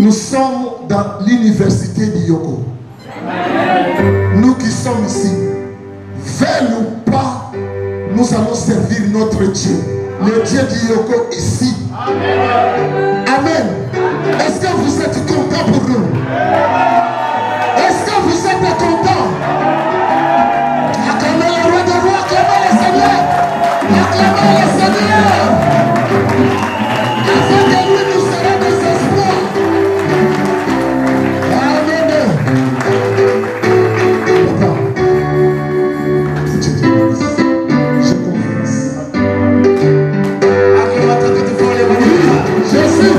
Nous sommes dans l'université de Yoko. Nous qui sommes ici, veille ou pas, nous allons servir notre Dieu, le Dieu de Yoko ici. Amen. Est-ce que vous êtes contents pour nous? Est-ce que vous êtes contents? Acclamez le roi des rois, acclamez le Seigneur. Acclamez le Seigneur. Afin que lui nous serons des espoirs. Amen. Papa, si tu te laisses, je confesse. Jésus.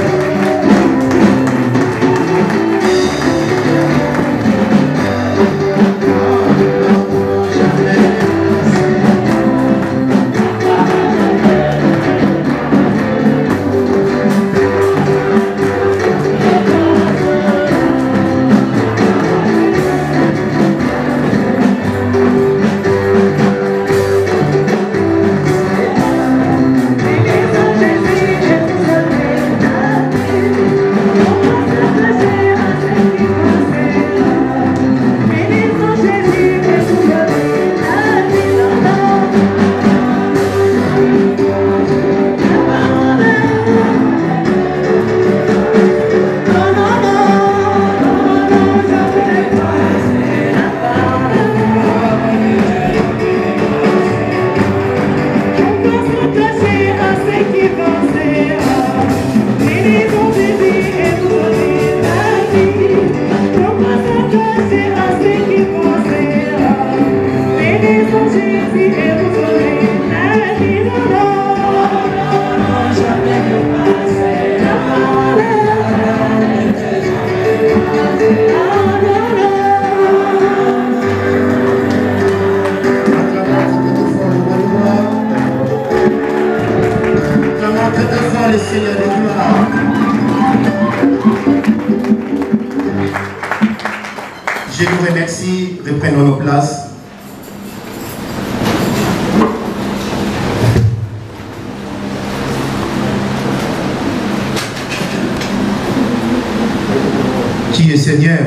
Je vous remercie de prendre nos places. Qui est Seigneur?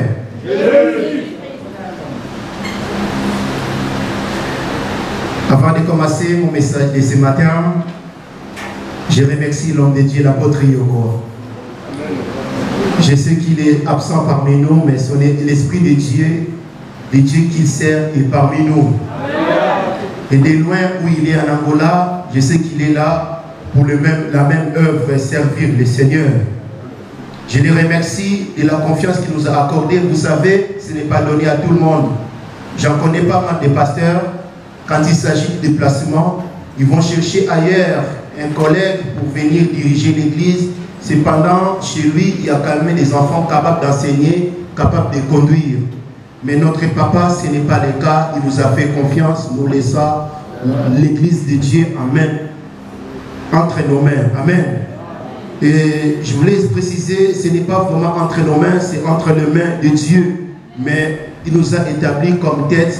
Avant de commencer mon message de ce matin, je remercie l'homme de Dieu, l'apôtre Yoko. Je sais qu'il est absent parmi nous, mais l'Esprit de Dieu qu'il sert est parmi nous. Et de loin où il est en Angola, je sais qu'il est là pour la même œuvre, servir le Seigneur. Je le remercie de la confiance qu'il nous a accordée. Vous savez, ce n'est pas donné à tout le monde. J'en connais pas mal de pasteurs. Quand il s'agit de déplacement, ils vont chercher ailleurs un collègue pour venir diriger l'église. Cependant, chez lui, il y a quand même des enfants capables d'enseigner, capables de conduire. Mais notre papa, ce n'est pas le cas. Il nous a fait confiance, nous laissons l'église de Dieu, amen, entre nos mains, amen. Et je voulais préciser, ce n'est pas vraiment entre nos mains, c'est entre les mains de Dieu. Mais il nous a établis comme tête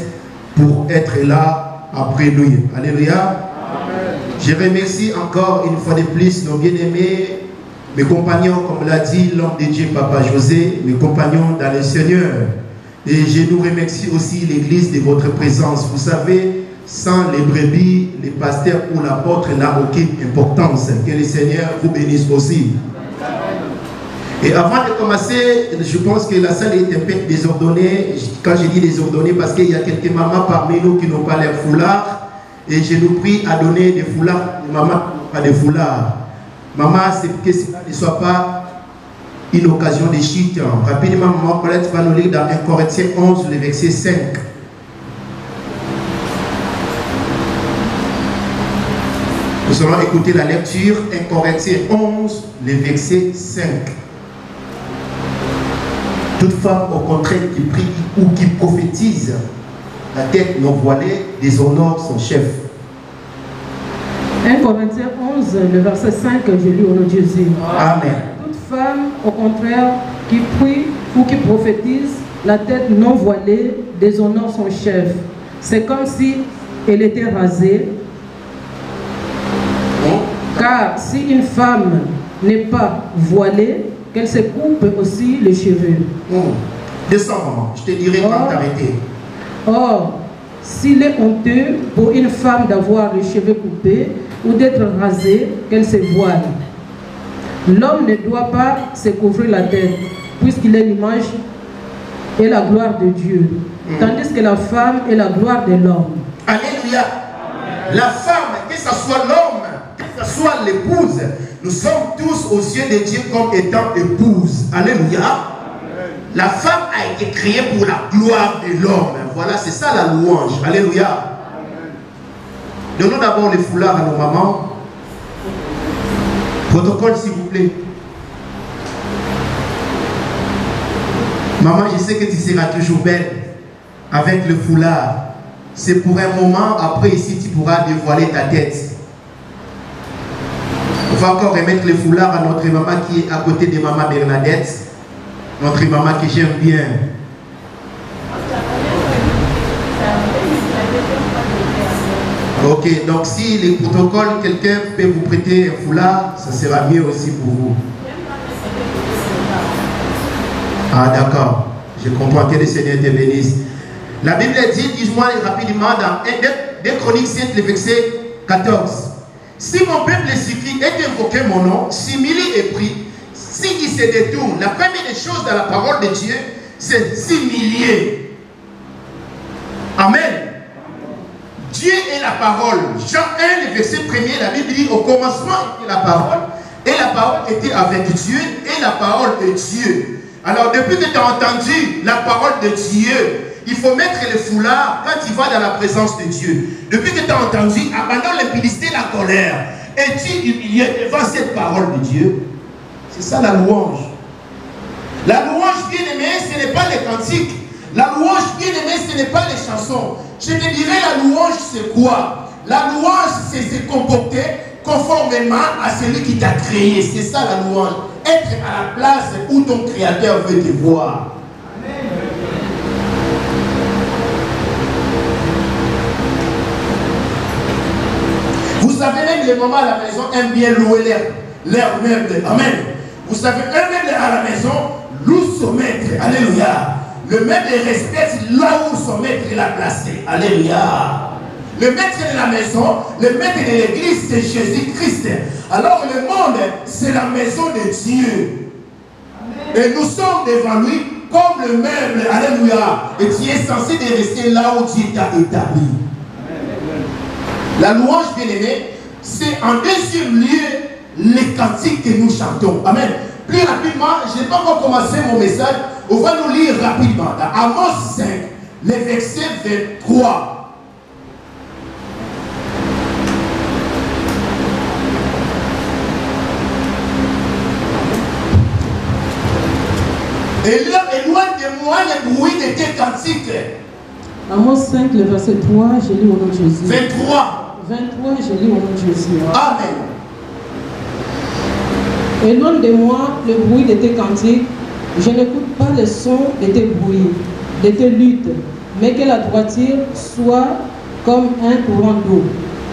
pour être là après lui. Alléluia. Je remercie encore une fois de plus nos bien-aimés, mes compagnons, comme l'a dit l'homme de Dieu, Papa José, mes compagnons dans le Seigneur. Et je nous remercie aussi l'Église de votre présence. Vous savez, sans les brebis, les pasteurs ou l'apôtre n'a aucune importance. Que le Seigneur vous bénisse aussi. Et avant de commencer, je pense que la salle est un peu désordonnée. Quand je dis désordonnée, parce qu'il y a quelques mamans parmi nous qui n'ont pas les foulards. Et je nous prie à donner des foulards. Les mamans n'ont pas de foulards. Maman, c'est que cela ne soit pas une occasion de chute. Rapidement, maman Paulette va nous lire dans 1 Corinthiens 11, le verset 5. Nous allons écouter la lecture, 1 Corinthiens 11, le verset 5. Toute femme, au contraire, qui prie ou qui prophétise, la tête non voilée, déshonore son chef. 1 Corinthiens 11, le verset 5, je lis au nom de Jésus. Amen. Toute femme, au contraire, qui prie ou qui prophétise, la tête non voilée, déshonore son chef. C'est comme si elle était rasée. Car si une femme n'est pas voilée, qu'elle se coupe aussi les cheveux. Descends, maman, je te dirai quand t'arrêter. Or, s'il est honteux pour une femme d'avoir les cheveux coupés ou d'être rasée, qu'elle se voile. L'homme ne doit pas se couvrir la tête, puisqu'il est l'image et la gloire de Dieu, tandis que la femme est la gloire de l'homme. Alléluia. La femme, que ce soit l'homme, que ce soit l'épouse, nous sommes tous aux yeux de Dieu comme étant épouse. Alléluia. La femme a été créée pour la gloire de l'homme. Voilà, c'est ça la louange. Alléluia. Donnons d'abord les foulards à nos mamans. Protocole, s'il vous plaît. Maman, je sais que tu seras toujours belle avec le foulard. C'est pour un moment, après ici, tu pourras dévoiler ta tête. On va encore remettre le foulard à notre maman qui est à côté de maman Bernadette. Notre maman que j'aime bien. Ok, donc si les protocoles, quelqu'un peut vous prêter un foulard, ça sera mieux aussi pour vous. Ah d'accord, je comprends que le Seigneur te bénisse. La Bible dit, dis-moi rapidement dans 2 Chroniques 7, le verset 14. Si mon peuple supplie et invoqué mon nom, s'humilie et prie, s'il se détourne, la première des choses dans la parole de Dieu, c'est s'humilier. Amen. Dieu est la parole. Jean 1, le verset 1er, la Bible dit, au commencement était la parole, et la parole était avec Dieu, et la parole de Dieu. Alors depuis que tu as entendu la parole de Dieu, il faut mettre le foulard quand tu vas dans la présence de Dieu. Depuis que tu as entendu, abandonne l'impudicité, la colère, et tu humilié devant cette parole de Dieu. C'est ça la louange. La louange, bien aimée, ce n'est pas les cantiques. La louange, bien aimée, ce n'est pas les chansons. Je te dirais, la louange, c'est quoi? La louange, c'est se comporter conformément à celui qui t'a créé. C'est ça la louange. Être à la place où ton Créateur veut te voir. Vous savez, même les mamans à la maison aiment bien louer leur meuble. Amen. Vous savez, un meuble à la maison loue son maître. Alléluia. Le maître respecte là où son maître l'a placé. Alléluia. Le maître de la maison, le maître de l'église, c'est Jésus-Christ. Alors le monde, c'est la maison de Dieu. Et nous sommes devant lui comme le meuble. Alléluia. Et tu es censé de rester là où Dieu t'a établi. La louange, bien aimée, c'est en deuxième lieu les cantiques que nous chantons. Amen. Plus rapidement, je n'ai pas encore commencé mon message. On va nous lire rapidement. Dans Amos 5, le verset 23. Et là, éloigne de moi le bruit de tes cantiques. Amos 5, le verset 3, je lis au nom de Jésus. 23. 23, je lis au nom de Jésus. Amen. Éloigne de moi le bruit de tes cantiques. Je n'écoute pas le son de tes bruits, de tes luttes, mais que la droiture soit comme un courant d'eau,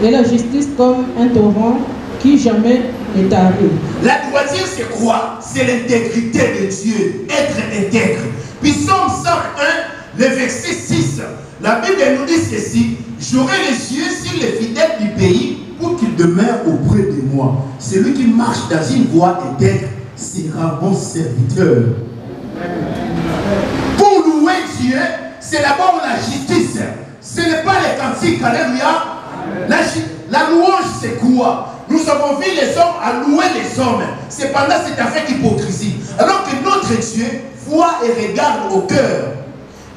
et la justice comme un torrent qui jamais ne tarit. La droiture, c'est quoi? C'est l'intégrité de Dieu, être intègre. Puis Psaume 101, le verset 6, la Bible nous dit ceci: j'aurai les yeux sur les fidèles du pays pour qu'ils demeurent auprès de moi. Celui qui marche dans une voie intègre sera mon serviteur. Pour louer Dieu, c'est d'abord la justice. Ce n'est pas les cantiques. Alléluia. La louange, c'est quoi? Nous avons vu les hommes à louer les hommes. C'est pendant cette affaire d'hypocrisie. Alors que notre Dieu voit et regarde au cœur.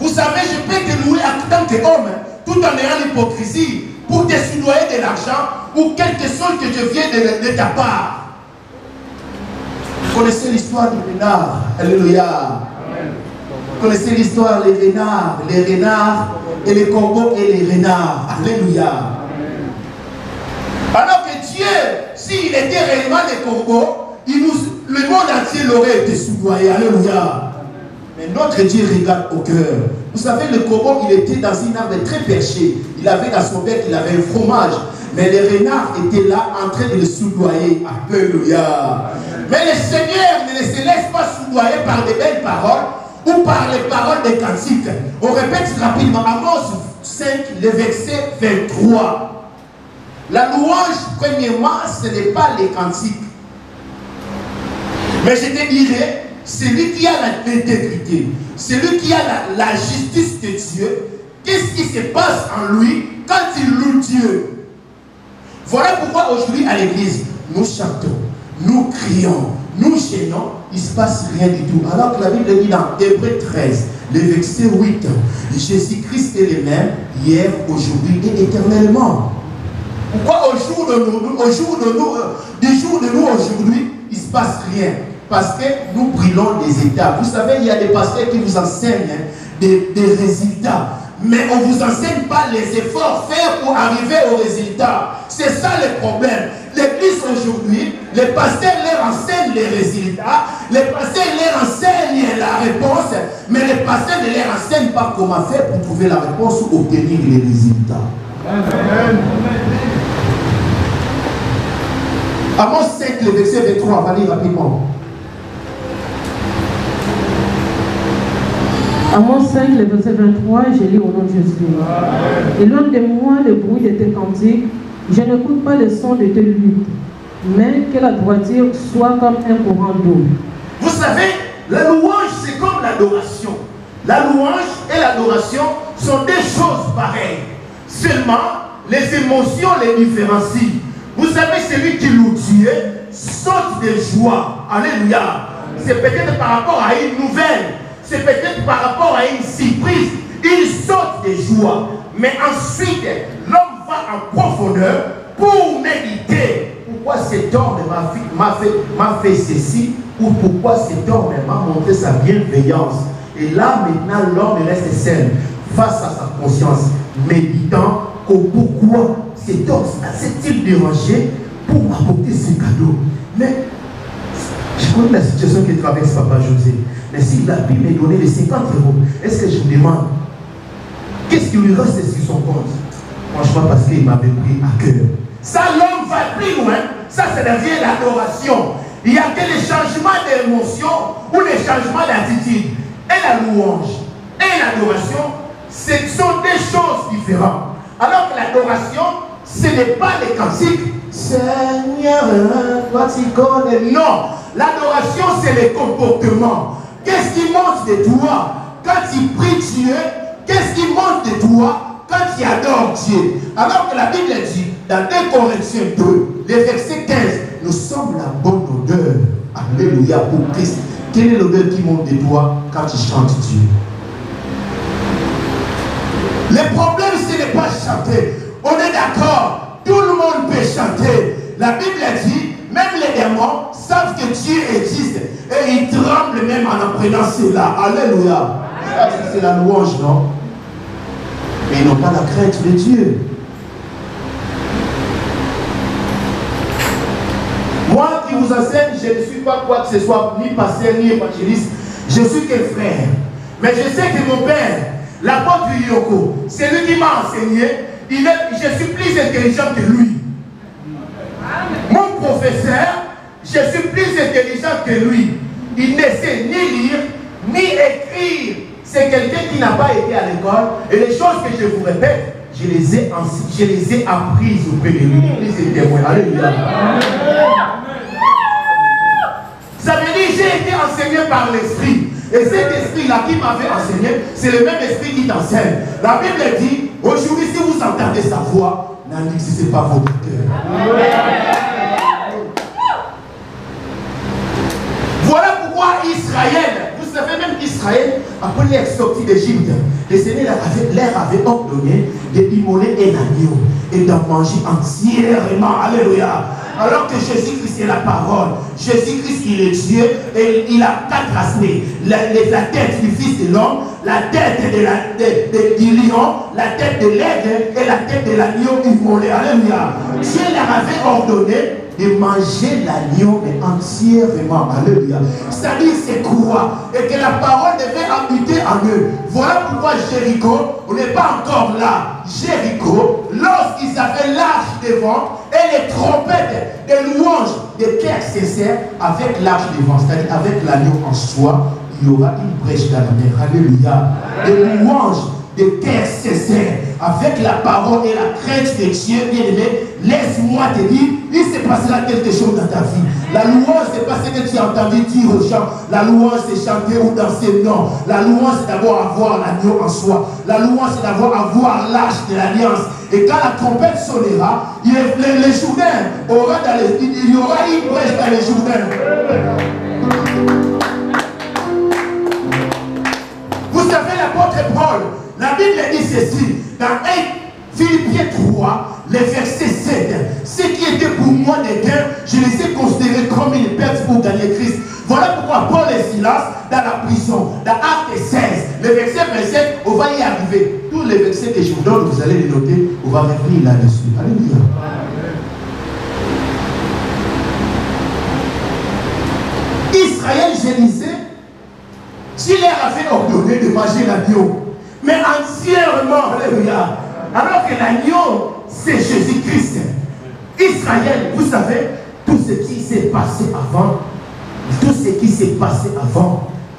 Vous savez, je peux te louer en tant qu'homme, tout en ayant l'hypocrisie, pour te soudoyer de l'argent ou quelque chose que je viens de ta part. Vous connaissez l'histoire du renard. Alléluia. Vous connaissez l'histoire des renards, les renards et les corbeaux et les renards. Alléluia. Alors que Dieu, s'il était réellement des corbeaux, le monde entier l'aurait été soudoyé. Alléluia. Mais notre Dieu regarde au cœur. Vous savez, le corbeau, il était dans une arbre très perché. Il avait dans son bec, il avait un fromage. Mais les renards étaient là en train de le soudoyer. Alléluia. Mais le Seigneur ne se laisse pas soudoyer par des belles paroles ou par les paroles des cantiques. On répète rapidement. Amos 5, le verset 23. La louange, premièrement, ce n'est pas les cantiques. Mais je te dirais, celui qui a l'intégrité, celui qui a la justice de Dieu, qu'est-ce qui se passe en lui quand il loue Dieu? Voilà pourquoi aujourd'hui à l'église, nous chantons, nous crions, nous gênons, il ne se passe rien du tout. Alors que la Bible dit dans Hébreux 13, le verset 8, Jésus-Christ est le même hier, aujourd'hui et éternellement. Pourquoi du jour de nous aujourd'hui, il ne se passe rien? Parce que nous brûlons des étapes. Vous savez, il y a des pasteurs qui vous enseignent des résultats. Mais on ne vous enseigne pas les efforts faits pour arriver au résultat. C'est ça le problème. L'église aujourd'hui, les pasteurs leur enseignent les résultats, les pasteurs leur enseignent la réponse, mais les pasteurs ne leur enseignent pas comment faire pour trouver la réponse ou obtenir les résultats. Amen. Amos 5, le verset 23, on va lire rapidement. Amos 5, le verset 23, je lis au nom de Jésus. Éloigne de moi le bruit de tes cantiques, je n'écoute pas le son de tes luttes, mais que la droiture soit comme un courant d'eau. Vous savez, la louange c'est comme l'adoration. La louange et l'adoration sont des choses pareilles. Seulement, les émotions les différencient. Vous savez, celui qui loue Dieu saute de joie. Alléluia. C'est peut-être par rapport à une nouvelle. C'est peut-être par rapport à une surprise. Il saute de joie. Mais ensuite, l'homme va en profondeur pour méditer. Pourquoi cet homme m'a fait ceci? Ou pourquoi cet homme m'a montré sa bienveillance? Et là, maintenant, l'homme reste seul face à sa conscience, méditant au pourquoi cet homme s'est-il dérangé pour apporter ce cadeau. Mais je connais la situation que traverse Papa José. Mais s'il a pu me donner les 50 €, est-ce que je vous demande qu'est-ce qui lui reste sur son compte? Franchement, parce qu'il m'avait pris à cœur. Ça, l'homme va plus loin. Ça devient l'adoration. Il n'y a que les changements d'émotion ou les changements d'attitude. Et la louange et l'adoration, ce sont des choses différentes. Alors que l'adoration, ce n'est pas les cantiques. Seigneur, toi tu connais. Non, l'adoration, c'est les comportements. Qu'est-ce qui monte de toi quand tu pries Dieu? Qu'est-ce qui monte de toi quand tu adores Dieu? Alors que la Bible dit, dans 2 Corinthiens 2, le verset 15, nous sommes la bonne odeur. Alléluia pour Christ. Quelle est l'odeur qui monte de toi quand tu chantes Dieu? Le problème, ce n'est pas chanter. On est d'accord, tout le monde peut chanter. La Bible dit, même les démons savent que Dieu existe. Et ils tremblent même en apprenant cela. Alléluia. C'est la louange, non? Mais ils n'ont pas la crainte de Dieu. Moi qui vous enseigne, je ne suis pas quoi que ce soit, ni pasteur, ni évangéliste. Je suis qu'un frère. Mais je sais que mon père, l'apôtre Yoko, c'est lui qui m'a enseigné. Je suis plus intelligent que lui. Mon professeur, je suis plus intelligent que lui. Il ne sait ni lire, ni écrire. C'est quelqu'un qui n'a pas été à l'école. Et les choses que je vous répète, je les ai apprises auprès de lui. Les témoins. Alléluia. Ça veut dire que j'ai été enseigné par l'esprit. Et cet esprit-là qui m'avait enseigné, c'est le même esprit qui t'enseigne. La Bible dit, aujourd'hui, si vous entendez sa voix, n'annexez pas votre cœur. Voilà pourquoi Israël, vous savez même qu'Israël, après être sorti d'Égypte, le Seigneur leur avait ordonné d'immoler un agneau et d'en manger entièrement. Alléluia. Alors que Jésus-Christ est la parole, Jésus-Christ il est Dieu et il a 4 aspects. La tête du Fils de l'homme, la tête du lion, la tête de l'aigle et la tête de l'agneau immolé. Alléluia. Dieu leur avait ordonné de manger l'agneau, mais entièrement. Alléluia. C'est-à-dire, c'est quoi? Et que la parole devait habiter en eux. Voilà pourquoi Jéricho, on n'est pas encore là. Jéricho, lorsqu'ils avaient l'arche devant et les trompettes des louanges, des cœurs sincères, avec l'arche devant, c'est-à-dire avec l'agneau en soi, il y aura une brèche dans la mer. Alléluia. Des louanges, des cœurs sincères, avec la parole et la crainte de Dieu, bien aimé. Laisse-moi te dire, il se passera quelque chose dans ta vie. La louange, c'est pas ce que tu as entendu dire aux gens. La louange, c'est chanter ou danser. Non. La louange, c'est d'abord avoir l'agneau en soi. La louange, c'est d'abord avoir l'arche de l'alliance. Et quand la trompette sonnera, les Jourdains il y aura une brèche dans les Jourdains. Vous savez, l'apôtre Paul, la Bible dit ceci, dans 1 Philippiens 3, le verset 7. Ce qui était pour moi des gains, je les ai considérés comme une perte pour gagner Christ. Voilà pourquoi Paul et Silas, dans la prison, dans Actes 16, le verset 27, on va y arriver. Tous les versets que je vous donne, vous allez les noter, on va revenir là-dessus. Alléluia. Israël, je disais, s'il leur avait ordonné de manger l'agneau, mais entièrement, alléluia, alors que l'agneau, c'est Jésus-Christ. Israël, vous savez, tout ce qui s'est passé avant,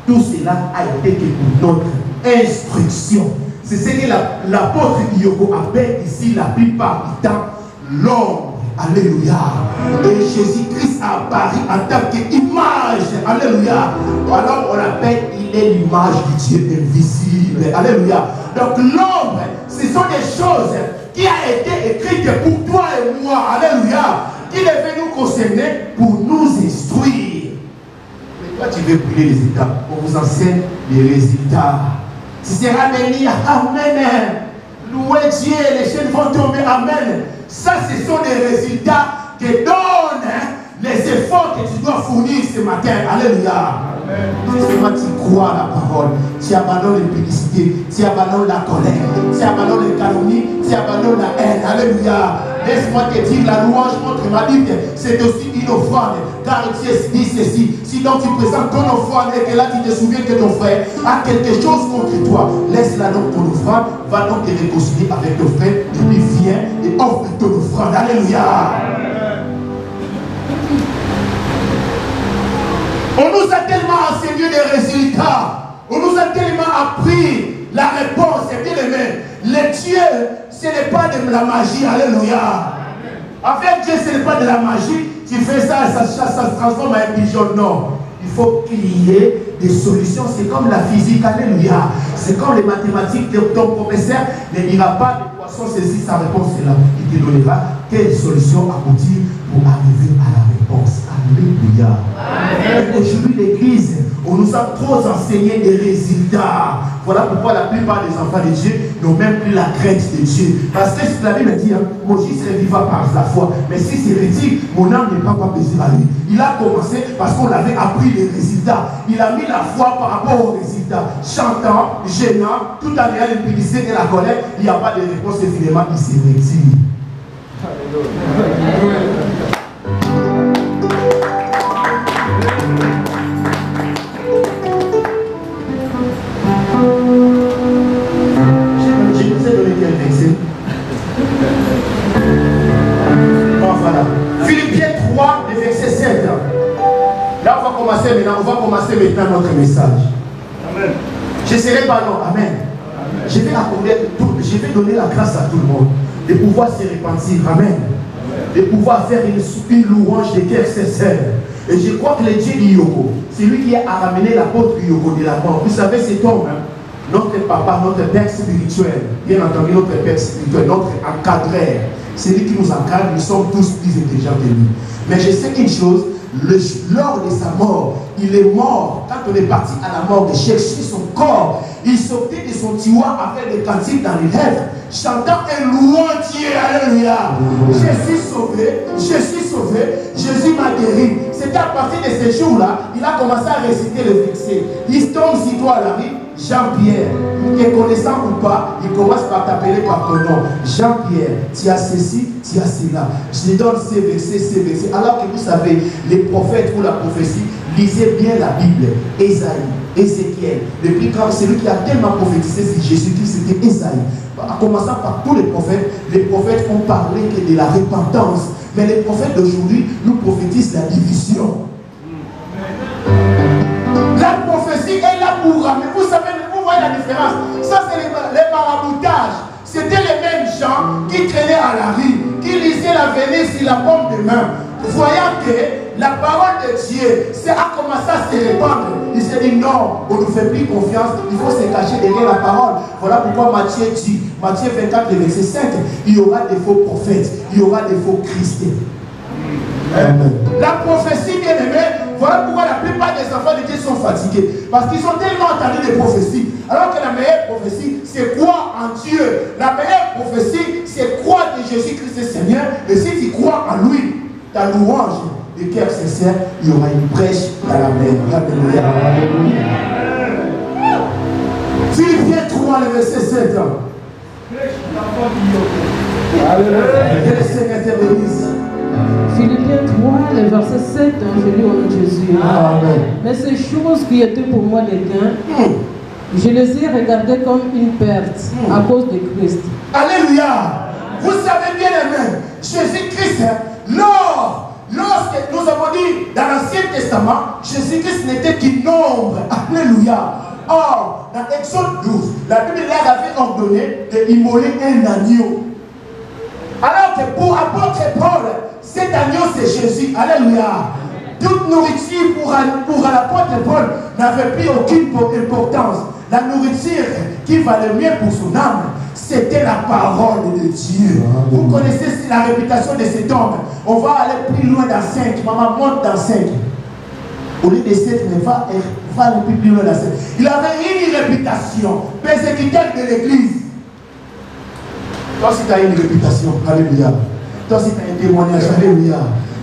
tout cela a été que pour notre instruction. C'est ce que l'apôtre Yoko appelle ici la plupart du temps l'homme. Alléluia. Et Jésus-Christ a apparu en tant qu'image. Alléluia. Alors on l'appelle, il est l'image du Dieu invisible. Alléluia. Donc l'homme, ce sont des choses qui a été écrites pour toi et moi. Alléluia. Qui devait nous concerner pour nous instruire. Mais toi tu veux brûler les étapes. On vous enseigne les résultats. Tu seras béni. Amen. Louez Dieu, les chaînes vont tomber. Amen. Ça, ce sont des résultats que donnent les efforts que tu dois fournir ce matin. Alléluia. C'est seulement tu crois la parole. Tu abandonnes l'impunicité, tu abandonnes la colère, tu abandonnes les calomnies, tu abandonnes la haine. Alléluia. Laisse-moi te dire, la louange contre ma Bible, c'est aussi une offrande. Car Dieu dit ceci, si donc tu présentes ton offrande et que là tu te souviens que ton frère a quelque chose contre toi, laisse-la donc ton offrande, va donc te réconcilier avec ton frère, et puis viens et offre ton offrande. Alléluia. On nous a tellement enseigné des résultats, on nous a tellement appris la réponse. Et bien aimé, le Dieu, ce n'est pas de la magie. Alléluia. Avec Dieu, ce n'est pas de la magie. Tu fais ça, ça se transforme en un pigeon. Non. Il faut qu'il y ait des solutions. C'est comme la physique. Alléluia. C'est comme les mathématiques. Ton professeur ne dira pas le poisson saisit sa réponse. C'est là. Il te donnera quelle solution aboutir pour arriver à la réponse. Alléluia. Aujourd'hui, l'église, on nous a trop enseigné des résultats. Voilà pourquoi la plupart des enfants de Dieu n'ont même plus la crainte de Dieu. Parce que la Bible dit, mon juste vivra par la foi. Mais si c'est ridicule, mon âme n'est pas plaisir à lui. Il a commencé parce qu'on avait appris les résultats. Il a mis la foi par rapport aux résultats. Chantant, gênant, tout en ayant l'impunité et la colère, il n'y a pas de réponse évidemment, il s'est retire. Philippiens 3, le verset 7. Là, on va commencer maintenant notre message. Amen. Je serai pas long. Amen. Je vais donner la grâce à tout le monde de pouvoir se repentir. Amen. De pouvoir faire une louange de cœur sincère. Et je crois que le Dieu de Yoko, c'est lui qui a ramené l'apôtre Yoko de la mort. Vous savez, cet homme, notre papa, notre père spirituel, bien entendu notre père spirituel, notre encadreur, c'est lui qui nous encadre, nous sommes tous plus intelligents que lui. Mais je sais une chose, lors de sa mort, il est mort. Quand on est parti à la mort de chercher son corps, il sortait de son tiroir avec des cantiques dans les lèvres, chantant et louant Dieu. Alléluia. Je suis sauvé, Jésus m'a guéri. C'était à partir de ce jour-là, il a commencé à réciter le verset. Il tombe si toi à la vie, Jean-Pierre, te connaissant ou pas, il commence par t'appeler par ton nom. Jean-Pierre, tu as ceci, tu as cela. Je te donne ces versets. Alors que vous savez, les prophètes ou la prophétie, lisez bien la Bible. Ésaïe, Ézéchiel, le plus grand, celui qui a tellement prophétisé sur Jésus-Christ, c'était Ésaïe. En commençant par tous les prophètes ont parlé que de la repentance. Mais les prophètes d'aujourd'hui nous prophétisent la division. La prophétie est là pour ramener. Vous savez, vous voyez la différence. Ça, c'est les maraboutages. C'était les mêmes gens qui traînaient à la rue, qui lisaient l'avenir sur la paume de main. Voyant que la parole de Dieu a commencé à se répandre, il s'est dit non, on ne fait plus confiance, il faut se cacher derrière la parole. Voilà pourquoi Matthieu dit, Matthieu 24, verset 5, il y aura des faux prophètes, il y aura des faux chrétiens. Amen. La prophétie, bien aimée, voilà pourquoi la plupart des enfants de Dieu sont fatigués. Parce qu'ils ont tellement entendu des prophéties. Alors que la meilleure prophétie, c'est croire en Dieu. La meilleure prophétie, c'est croire que Jésus-Christ est Seigneur. Et si tu crois en lui, ta louange de cœur sincère, il y aura une brèche dans la mer. Alléluia. Philippiens 3, le verset 7. Alléluia. Que le Seigneur te bénisse. Philippiens 3, le verset 7, je lis au nom de Jésus. Amen. Mais ces choses qui étaient pour moi des gains, je les ai regardées comme une perte à cause de Christ. Alléluia. Vous savez bien aimé, Jésus-Christ, lorsque nous avons dit dans l'Ancien Testament, Jésus-Christ n'était qu'une ombre. Alléluia. Or, dans Exode 12, la Bible leur avait ordonné d'immoler un agneau. Alors que pour apôtre Paul, cet agneau c'est Jésus. Alléluia. Toute nourriture pour l'apôtre Paul n'avait plus aucune importance. La nourriture qui valait mieux pour son âme, c'était la parole de Dieu. Vous connaissez la réputation de cet homme. On va aller plus loin dans 5. Maman monte dans 5. Au lieu de 7, mais va aller plus loin dans 5. Il avait une réputation persécuteur de l'église. Toi, si tu as une réputation, alléluia. Toi, si tu as un témoignage, alléluia.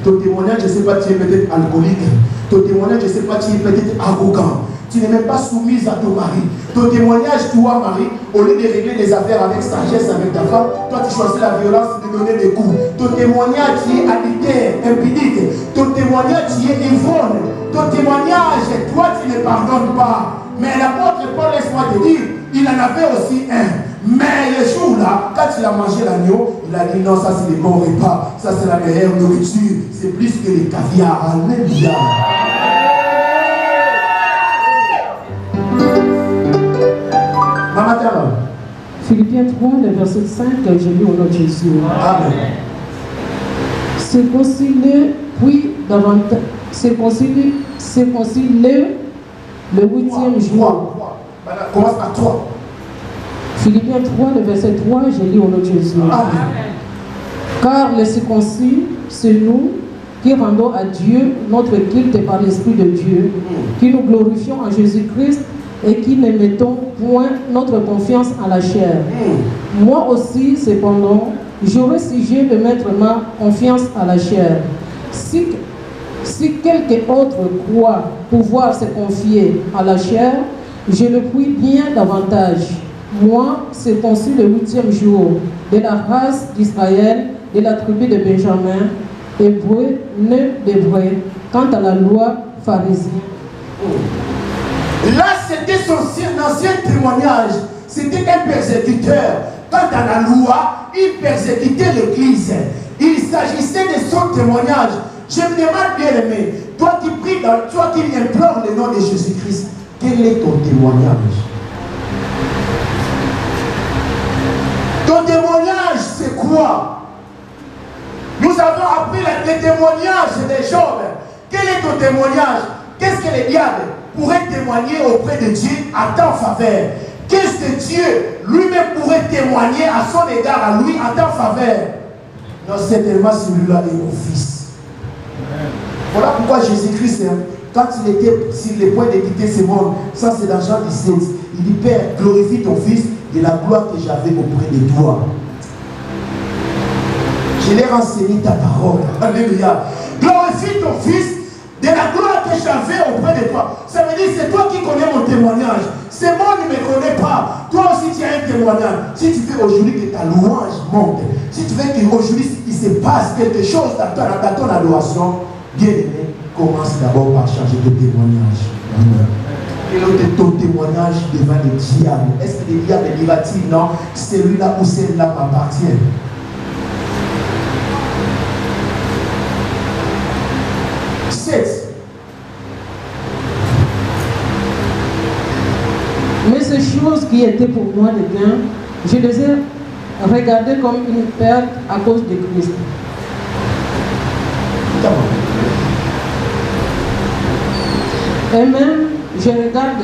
Ton témoignage, je ne sais pas, tu es peut-être alcoolique. Ton témoignage, je ne sais pas, tu es peut-être arrogant. Tu n'es même pas soumise à ton mari. Ton témoignage, toi, Marie, au lieu de régler des affaires avec sagesse avec ta femme, toi, tu choisis la violence de donner des coups. Ton témoignage, tu es adultère, impudique. Ton témoignage, tu es ivrogne. Ton témoignage, toi, tu ne pardonnes pas. Mais l'apôtre Paul, laisse-moi te dire, il en avait aussi un. Mais le jour-là, quand il a mangé l'agneau, il a dit non, ça c'est le bon repas. Ça c'est la meilleure nourriture. C'est plus que le caviar. Alléluia. Maman Tara. Philippiens 3, le verset 5, je lis au nom de Jésus. Amen. Se concilier, puis davantage, se concilier le 8e jour. Commence par 3. Philippiens 3, le verset 3, je lis au nom de Jésus. Amen. Car les circoncis, c'est nous qui rendons à Dieu notre culte par l'Esprit de Dieu, qui nous glorifions en Jésus-Christ et qui ne mettons point notre confiance en la chair. Moi aussi, cependant, j'aurais sujet de mettre ma confiance à la chair. Si quelqu'un autre croit pouvoir se confier à la chair, je le prie bien davantage. Moi, c'est conçu le 8e jour de la race d'Israël, de la tribu de Benjamin, hébreu, né d'hébreu, quant à la loi pharisienne. Là, c'était son ancien témoignage. C'était un persécuteur. Quant à la loi, il persécutait l'église. Il s'agissait de son témoignage. Je me demande, bien aimé, toi qui pries, toi qui implores le nom de Jésus-Christ, quel est ton témoignage? Ton témoignage, c'est quoi? Nous avons appris les témoignages des Job. Quel est ton témoignage? Qu'est-ce que le diable pourrait témoigner auprès de Dieu à ta faveur? Qu'est-ce que Dieu lui-même pourrait témoigner à son égard, à lui, à ta faveur? Non, certainement celui-là est mon fils. Voilà pourquoi Jésus-Christ, quand il était sur le point de quitter ce monde, ça c'est dans Jean 17, il dit, Père, glorifie ton fils de la gloire que j'avais auprès de toi. Je l'ai renseigné ta parole. Alléluia. Glorifie ton fils de la gloire que j'avais auprès de toi. Ça veut dire c'est toi qui connais mon témoignage. C'est moi témoignage, si tu veux aujourd'hui que ta louange monte, si tu veux qu'aujourd'hui il se passe quelque chose dans ton adoration, bien aimé, commence d'abord par changer de témoignage. Quel est ton témoignage devant le diable? Est-ce que le diable dira-t-il non, celui-là ou celle-là m'appartient? Mais ces choses qui étaient pour moi de gain, je les ai regardées comme une perte à cause de Christ. Et même, je regarde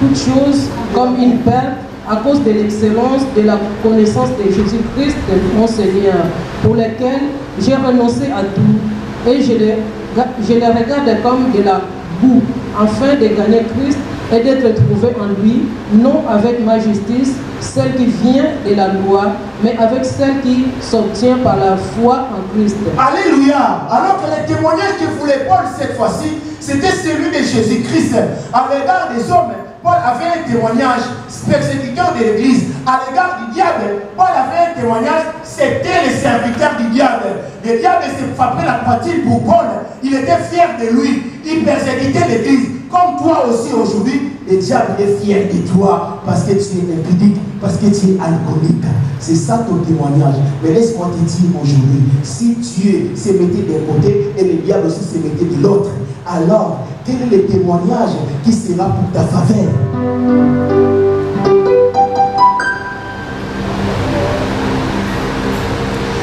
toutes choses comme une perte à cause de l'excellence de la connaissance de Jésus-Christ, de mon Seigneur, pour lequel j'ai renoncé à tout. Et je les regarde comme de la boue, afin de gagner Christ et d'être trouvé en lui, non avec ma justice, celle qui vient de la loi, mais avec celle qui s'obtient par la foi en Christ. Alléluia. Alors que le témoignage que voulait Paul cette fois-ci, c'était celui de Jésus-Christ. À l'égard des hommes, Paul avait un témoignage persécuteur de l'Église. À l'égard du diable, Paul avait un témoignage, c'était le serviteur du diable. Le diable s'est frappé la poitrine pour Paul. Il était fier de lui. Il persécutait l'Église. Comme toi aussi aujourd'hui, le diable est fier de toi parce que tu es impudique, parce que tu es alcoolique. C'est ça ton témoignage. Mais laisse-moi te dire aujourd'hui, si Dieu se mettait d'un côté et le diable aussi se mettait de l'autre, alors quel est le témoignage qui sera pour ta faveur?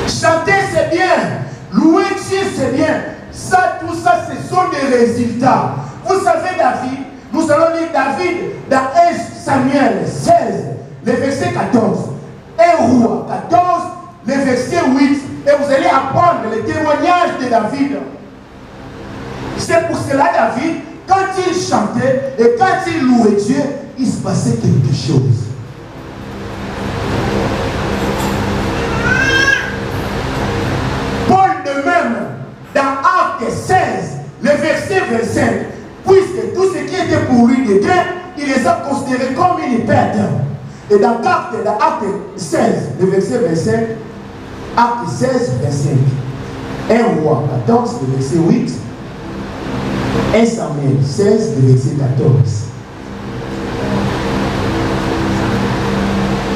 Chanter c'est bien, louer Dieu c'est bien. Ça, tout ça, ce sont des résultats. Vous savez David, nous allons lire David dans 1 Samuel 16, le verset 14. 1 Roi 14, le verset 8. Et vous allez apprendre le témoignage de David. C'est pour cela David, quand il chantait et quand il louait Dieu, il se passait quelque chose. Paul de même, dans Actes 16, le verset 25, puisque tout ce qui était pour lui de gain, il les a considérés comme une perte. Et dans Actes 16, le verset 25, Actes 16, 25, 1 Roi 14, le verset 8, 1 Samuel 16, le verset 14.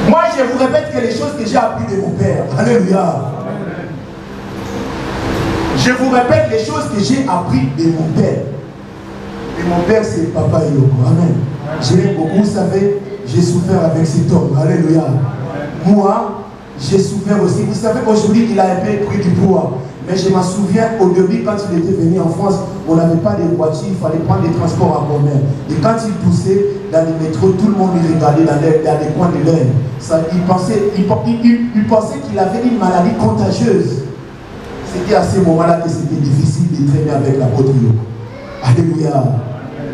Moi, je vous répète que les choses que j'ai apprises de mon père. Alléluia. Je vous répète les choses que j'ai apprises de mon père. Et mon père, c'est Papa Yoko. Amen. Je l'aime beaucoup, vous savez, j'ai souffert avec cet homme. Alléluia. Moi, j'ai souffert aussi. Vous savez, aujourd'hui, il a un peu pris du poids. Mais je m'en souviens, au début, quand il était venu en France, on n'avait pas de voiture, il fallait prendre des transports en commun. Et quand il poussait dans le métro, tout le monde lui regardait dans les coins de l'œil. Il pensait qu'il avait une maladie contagieuse. C'était à ce moment-là que c'était difficile de traîner avec l'apôtre Yoko. Alléluia.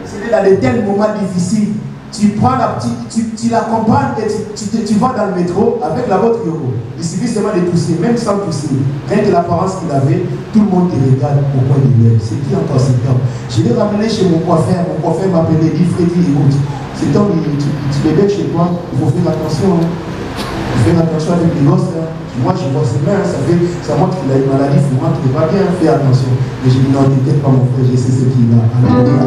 C'était dans de tels moments difficiles. Tu prends tu l'accompagnes et tu vas dans le métro avec l'apôtre Yoko. Il suffit seulement de tousser, même sans tousser. Rien que l'apparence qu'il avait, tout le monde te regarde au coin de l'œil. C'est qui encore cet homme? Je l'ai ramené chez mon coiffeur. Mon coiffeur m'appelait, dit Freddy, écoute, cet homme, tu l'aides chez toi, il faut faire attention. Il faut faire attention avec les gosses. Moi, je vois ses mains, ça montre qu'il a une maladie, il faut moi qu'il va bien faire attention. Mais je dis non, t'inquiète pas mon frère, je sais ce qu'il a. Alléluia.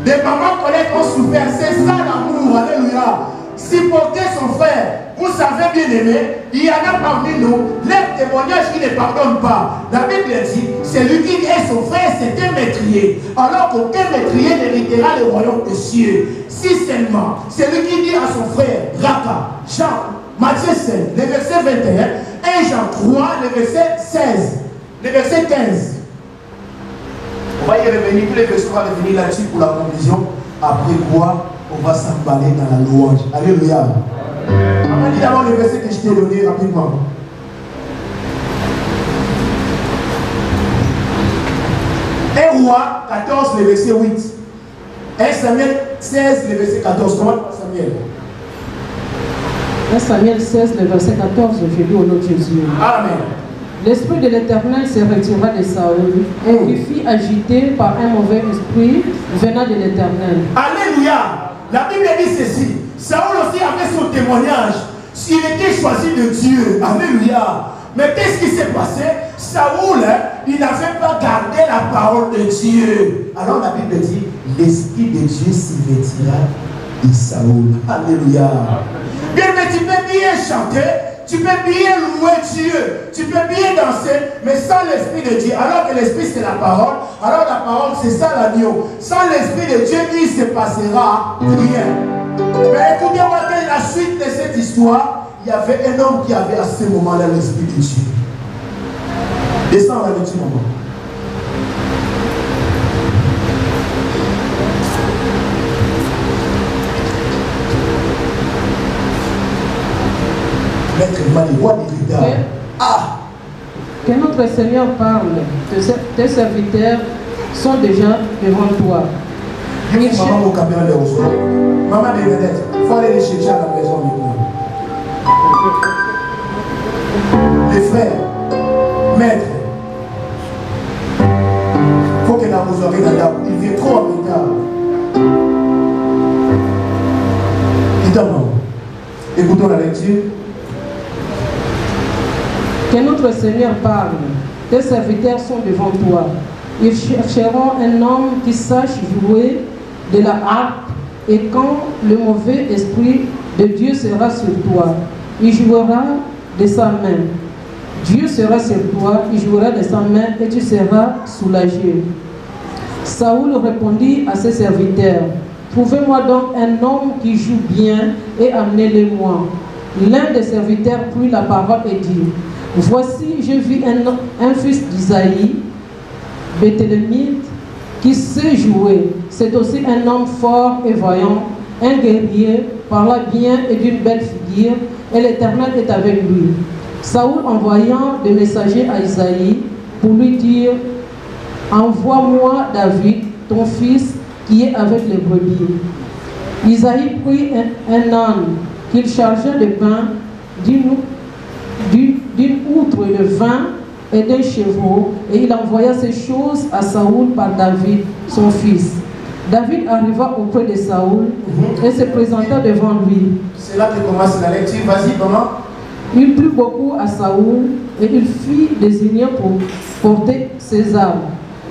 Des mamans collègues ont souffert, c'est ça l'amour, alléluia. Supporter son frère, vous savez bien aimé, il y en a parmi nous, les témoignages qui ne pardonnent pas. La Bible dit, celui qui est son frère, c'est un métrier. Alors qu'aucun métrier n'héritera le royaume des cieux. Si seulement, celui qui dit à son frère, Raka, Jean, Matthieu 16, le verset 21, 1 Jean 3, le verset 16, le verset 15. On va y revenir, tous les versets vont revenir là-dessus pour la conclusion. Après quoi, on va s'emballer dans la louange. Alléluia. On va dire d'abord le verset que je t'ai donné rapidement. Un Roi 14, le verset 8. 1 Samuel 16, le verset 14. Comment Samuel? 1 Samuel 16, le verset 14, je lis au nom de Jésus. Amen. L'esprit de l'Éternel se retira de Saül et il fut agité par un mauvais esprit venant de l'Éternel. Alléluia. La Bible dit ceci. Saoul aussi avait son témoignage. Il était choisi de Dieu. Alléluia. Mais qu'est-ce qui s'est passé? Saoul, il n'avait pas gardé la parole de Dieu. Alors la Bible dit, l'Esprit de Dieu s'y retira de Saoul. Alléluia. Bien, mais tu peux bien chanter, tu peux bien louer Dieu, tu peux bien danser, mais sans l'Esprit de Dieu, alors que l'Esprit c'est la parole, alors la parole c'est ça l'agneau. Sans l'Esprit de Dieu, il ne se passera rien. Mais écoutez-moi, la suite de cette histoire, il y avait un homme qui avait à ce moment-là l'Esprit de Dieu. Descends avec ce moment. Maître Maliwa Nirida. Que notre Seigneur parle, tes serviteurs sont déjà devant toi. Maman au camion de Rousseau. Maman de Vedette, il faut aller les chercher à la maison maintenant. Les frères, maîtres, il faut que la roseraie là, il vient trop en retard. Écoutons la lecture. Que notre Seigneur parle, tes serviteurs sont devant toi. Ils chercheront un homme qui sache jouer de la harpe, et quand le mauvais esprit de Dieu sera sur toi, il jouera de sa main. Dieu sera sur toi, il jouera de sa main et tu seras soulagé. Saoul répondit à ses serviteurs, trouvez-moi donc un homme qui joue bien et amenez-le-moi. L'un des serviteurs prit la parole et dit, voici, je vis un fils d'Isaïe, Béthélémite, qui sait jouer. C'est aussi un homme fort et vaillant, un guerrier, parla bien et d'une belle figure, et l'Éternel est avec lui. Saoul envoyant des messagers à Isaïe pour lui dire, envoie-moi David, ton fils, qui est avec les brebis. Isaïe prit un âne qu'il chargea de pain, d'une outre de vin et d'un chevreau, et il envoya ces choses à Saoul par David, son fils. David arriva auprès de Saoul et se présenta devant lui. C'est là que commence la lecture. Vas-y, maman. Il plut beaucoup à Saoul et il fit désigner pour porter ses armes.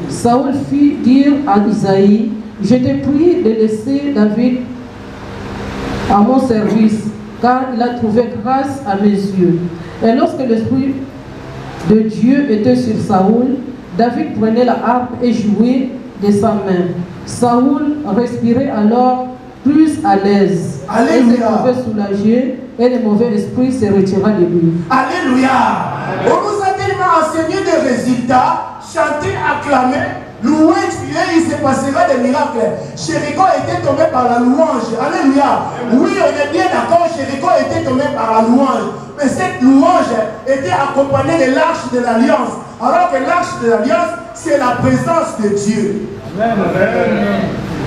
Saoul fit dire à Isaïe, je te prie de laisser David à mon service, car il a trouvé grâce à mes yeux. Et lorsque l'Esprit de Dieu était sur Saoul, David prenait la harpe et jouait de sa main. Saoul respirait alors plus à l'aise. Il se trouvait soulagé et le mauvais esprit se retira de lui. Alléluia. On nous a tellement enseigné des résultats, chanter, acclamer, louer Dieu, il se passera des miracles. Jéricho était tombé par la louange. Alléluia. Oui, on est bien d'accord, Jéricho était tombé par la louange. Mais cette louange était accompagnée de l'arche de l'alliance. Alors que l'arche de l'alliance, c'est la présence de Dieu. Amen.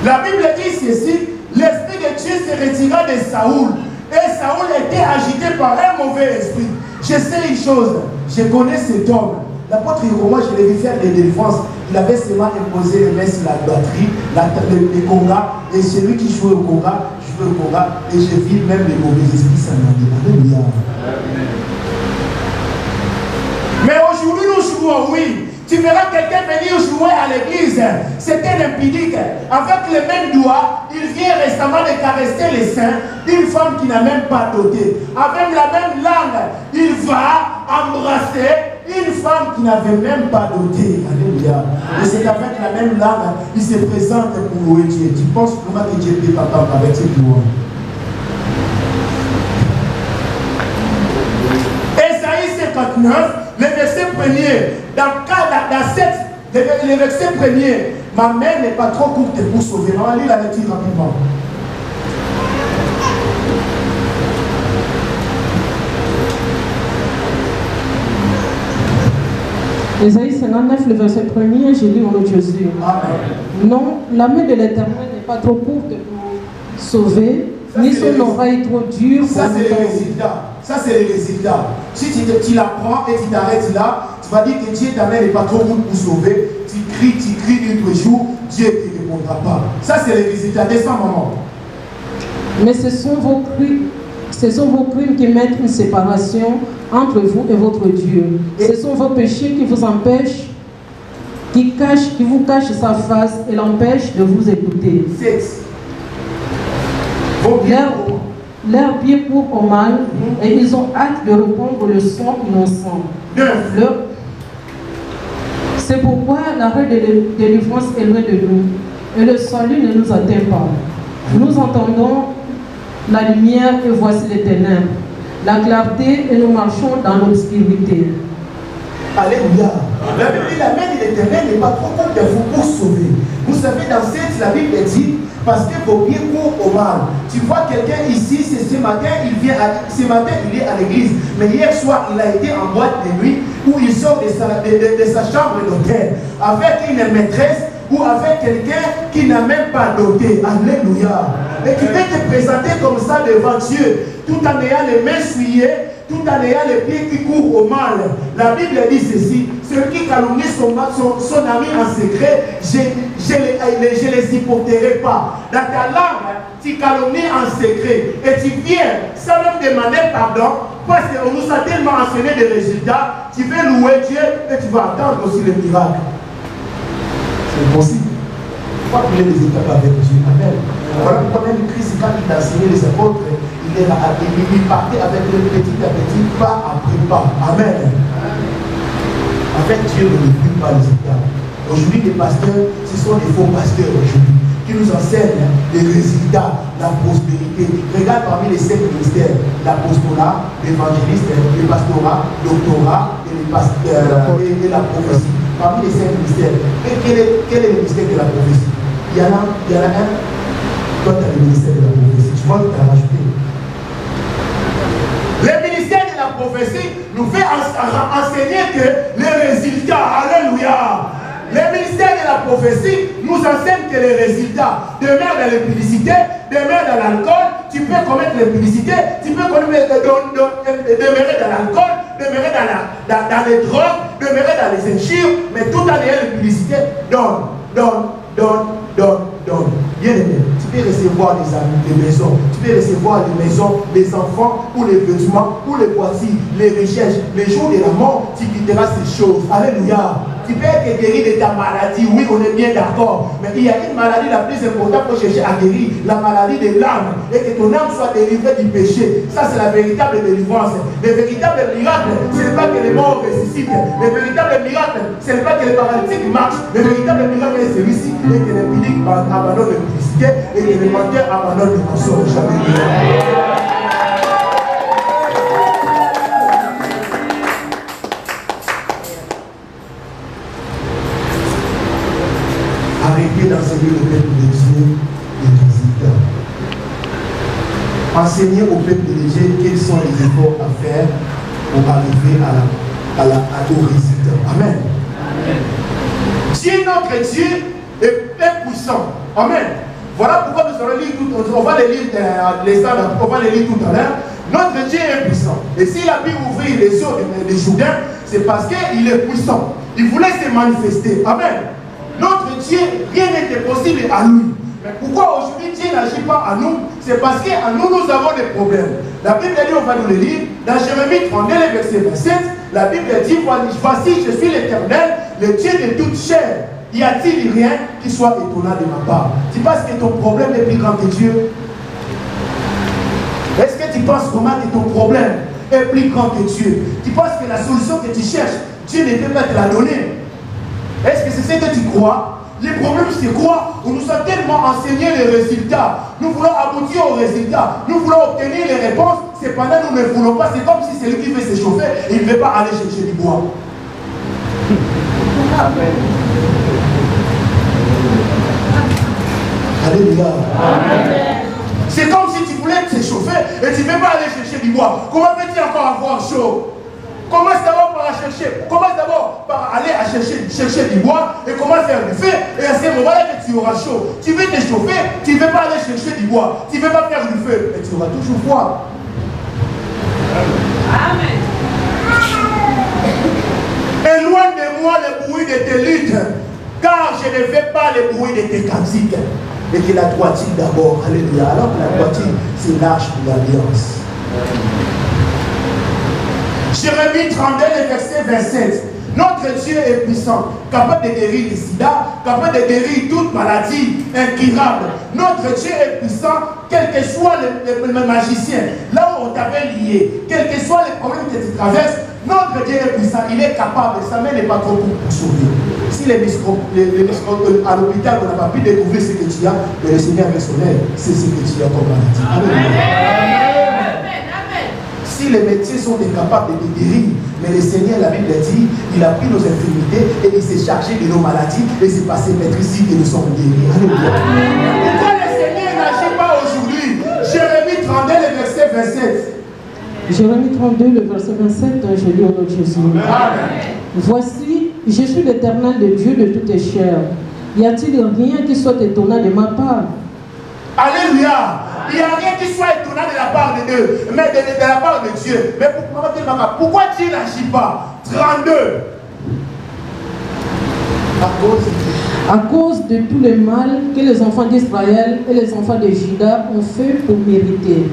La Bible dit ceci, l'esprit de Dieu se retira de Saoul. Et Saoul était agité par un mauvais esprit. Je sais une chose, je connais cet homme. L'apôtre Yoko, je l'ai vu faire des délivrances. Il avait seulement imposé les mains sur la batterie, les congas, et celui qui jouait au conga, et je vis même les mauvais esprits s'en aller. Alléluia. Mais aujourd'hui, nous jouons, oui. Tu verras quelqu'un venir jouer à l'église. C'était l'impudique. Avec les mêmes doigts, il vient récemment de caresser les seins d'une femme qui n'a même pas doté. Avec la même langue, il va embrasser une femme qui n'avait même pas doté. Alléluia. Et c'est avec la même langue, il se présente pour louer Dieu. Tu penses comment que Dieu peut papa avec cette louange? Ésaïe 59, le verset premier. Le verset premier, ma main n'est pas trop courte pour sauver. On va lire la lecture rapidement. Ésaïe 59, le verset 1er, je lis au nom de Jésus. Amen. Non, la main de l'Éternel n'est pas trop courte pour sauver, ni son oreille trop dure. Ça, c'est le résultat. Ça, c'est le résultat. Si tu la prends et tu t'arrêtes là, tu vas dire que Dieu, ta main n'est pas trop courte pour sauver. Tu cries l'autre jour, Dieu ne te répondra pas. Ça, c'est le résultat. Descends, maman. Mais ce sont vos crimes qui mettent une séparation entre vous et votre Dieu. Ce sont vos péchés qui vous empêchent, qui vous cachent sa face et l'empêchent de vous écouter. Leurs pieds courent au mal et ils ont hâte de répandre le sang innocent. C'est pourquoi l'arrêt de délivrance est loin de nous et le salut ne nous atteint pas. Nous entendons la lumière et voici les ténèbres, la clarté et nous marchons dans l'obscurité. Alléluia. La Bible dit la main de l'Éternel n'est pas trop courte de vous pour sauver. Vous savez, dans cette, la Bible dit, parce que vos pieds courent au mal. Tu vois quelqu'un ici, ce matin, il est à l'église. Mais hier soir, il a été en boîte de nuit où il sort de sa chambre d'hôtel avec une maîtresse ou avec quelqu'un qui n'a même pas doté. Alléluia. Et tu peux te présenter comme ça devant Dieu, tout en ayant les mains souillées, tout en ayant les pieds qui courent au mal. La Bible dit ceci: celui qui calomnie son ami en secret, je ne les supporterai pas. Dans ta langue, tu calomnies en secret et tu viens sans même demander pardon, parce qu'on nous a tellement enseigné des résultats. Tu veux louer Dieu et tu vas attendre aussi le miracle. C'est possible. Il faut appeler les étapes avec Dieu. Amen. Voilà pourquoi même Christ, quand il a enseigné les apôtres, il partait avec le petit à petit, pas après pas. Amen. Avec Dieu, on ne plus pas les étapes. Aujourd'hui, les pasteurs, ce sont des faux pasteurs aujourd'hui, qui nous enseignent les résultats, la prospérité. Regarde parmi les 5 ministères: l'apostolat, l'évangéliste, le pastorat, le doctorat et la prophétie. Parmi les 5 ministères, et quel est le ministère de la prophétie? Il y en a un. Toi, tu as le ministère de la prophétie. Tu vois que tu as rajouté. Le ministère de la prophétie nous fait enseigner que les résultats, alléluia. Le ministère de la prophétie nous enseigne que les résultats demeurent dans l'impudicité, demeurent dans l'alcool. Tu peux commettre l'impudicité, tu peux demeurer dans l'alcool, demeurer dans les drogues, demeurer dans les injures, mais tout en ayant l'impudicité, donne. Bien aimé, tu peux recevoir des amis, des maisons, tu peux recevoir des maisons, des enfants, ou les vêtements, ou les voitures, les richesses. Les jours de la mort, tu quitteras ces choses. Alléluia. Tu peux être guéri de ta maladie, oui, on est bien d'accord. Mais il y a une maladie la plus importante pour chercher à guérir, la maladie de l'âme. Et que ton âme soit délivrée du péché. Ça, c'est la véritable délivrance. Le véritable miracle, ce n'est pas que les morts ressuscitent. Le véritable miracle, ce n'est pas que les paralytiques marchent. Le véritable miracle, c'est celui-ci. Et que les publics abandonnent le publicité et que les menteurs abandonnent le mensonge. Jamais. Arrêtez d'enseigner au peuple de Dieu les résultats. Enseignez au peuple de Dieu quels sont les efforts à faire pour arriver au résultat. Amen. Dieu, notre Dieu, est puissant. Amen. Voilà pourquoi nous allons lire tout, on va les lire tout à l'heure. Notre Dieu est puissant. Et s'il a pu ouvrir les yeux des Jourdains, c'est parce qu'il est puissant. Il voulait se manifester. Amen. Notre Dieu, rien n'était possible à lui. Mais pourquoi aujourd'hui Dieu n'agit pas à nous? C'est parce qu'à nous, nous avons des problèmes. La Bible dit, on va nous le lire, dans Jérémie 32, verset 27, la Bible dit, voici, je suis l'Éternel, le Dieu de toute chair. Y a-t-il rien qui soit étonnant de ma part? Tu penses que ton problème est plus grand que Dieu? Est-ce que tu penses vraiment que ton problème est plus grand que Dieu? Tu penses que la solution que tu cherches, Dieu ne peut pas te la donner? Est-ce que c'est ce que tu crois? Les problèmes, c'est quoi? On nous a tellement enseigné les résultats. Nous voulons aboutir aux résultats. Nous voulons obtenir les réponses. Cependant, nous ne voulons pas. C'est comme si c'est lui qui veut s'échauffer et il ne veut pas aller chercher du bois. Amen. Alléluia. C'est comme si tu voulais t'échauffer et tu ne veux pas aller chercher du bois. Comment peux-tu encore avoir chaud? Commence d'abord par aller à chercher du bois et commence à faire du feu. Et à ce moment-là que tu auras chaud. Tu veux t'échauffer, tu ne veux pas aller chercher du bois. Tu ne veux pas faire du feu. Et tu auras toujours froid. Amen. Éloigne de moi le bruit de tes luttes, car je ne fais pas le bruit de tes cantiques. et que la droiture d'abord. Alléluia. Alors que la droiture, c'est l'arche de l'alliance. Jérémie 32, le verset 27. Notre Dieu est puissant, capable de guérir le sida, capable de guérir toute maladie incurable. Notre Dieu est puissant, quel que soit le magicien, là où on t'avait lié, quel que soit les problèmes que tu traverses, notre Dieu est puissant, il est capable, sa main n'est pas trop pour sauver. Si à l'hôpital, on n'a pas pu découvrir ce que tu as, mais le Seigneur est son aide, c'est ce que tu as comme maladie. Amen. Si les médecins sont incapables de te guérir, mais le Seigneur, la Bible dit, il a pris nos infirmités et il s'est chargé de nos maladies et c'est passé maître ici que nous sommes guéris. Alléluia. Pourquoi le Seigneur n'agit pas aujourd'hui? Jérémie 32, le verset 27. Jérémie 32, le verset 27, je lis au nom de Jésus. Amen. Voici, je suis l'Éternel de Dieu de toutes les chairs. Y a-t-il rien qui soit étonnant de ma part? Alléluia. Il n'y a rien qui soit étonnant de la part de Dieu, mais de la part de Dieu. Mais pourquoi Dieu n'agit pas? 32. À cause de tout le mal que les enfants d'Israël et les enfants de Juda ont fait pour mériter.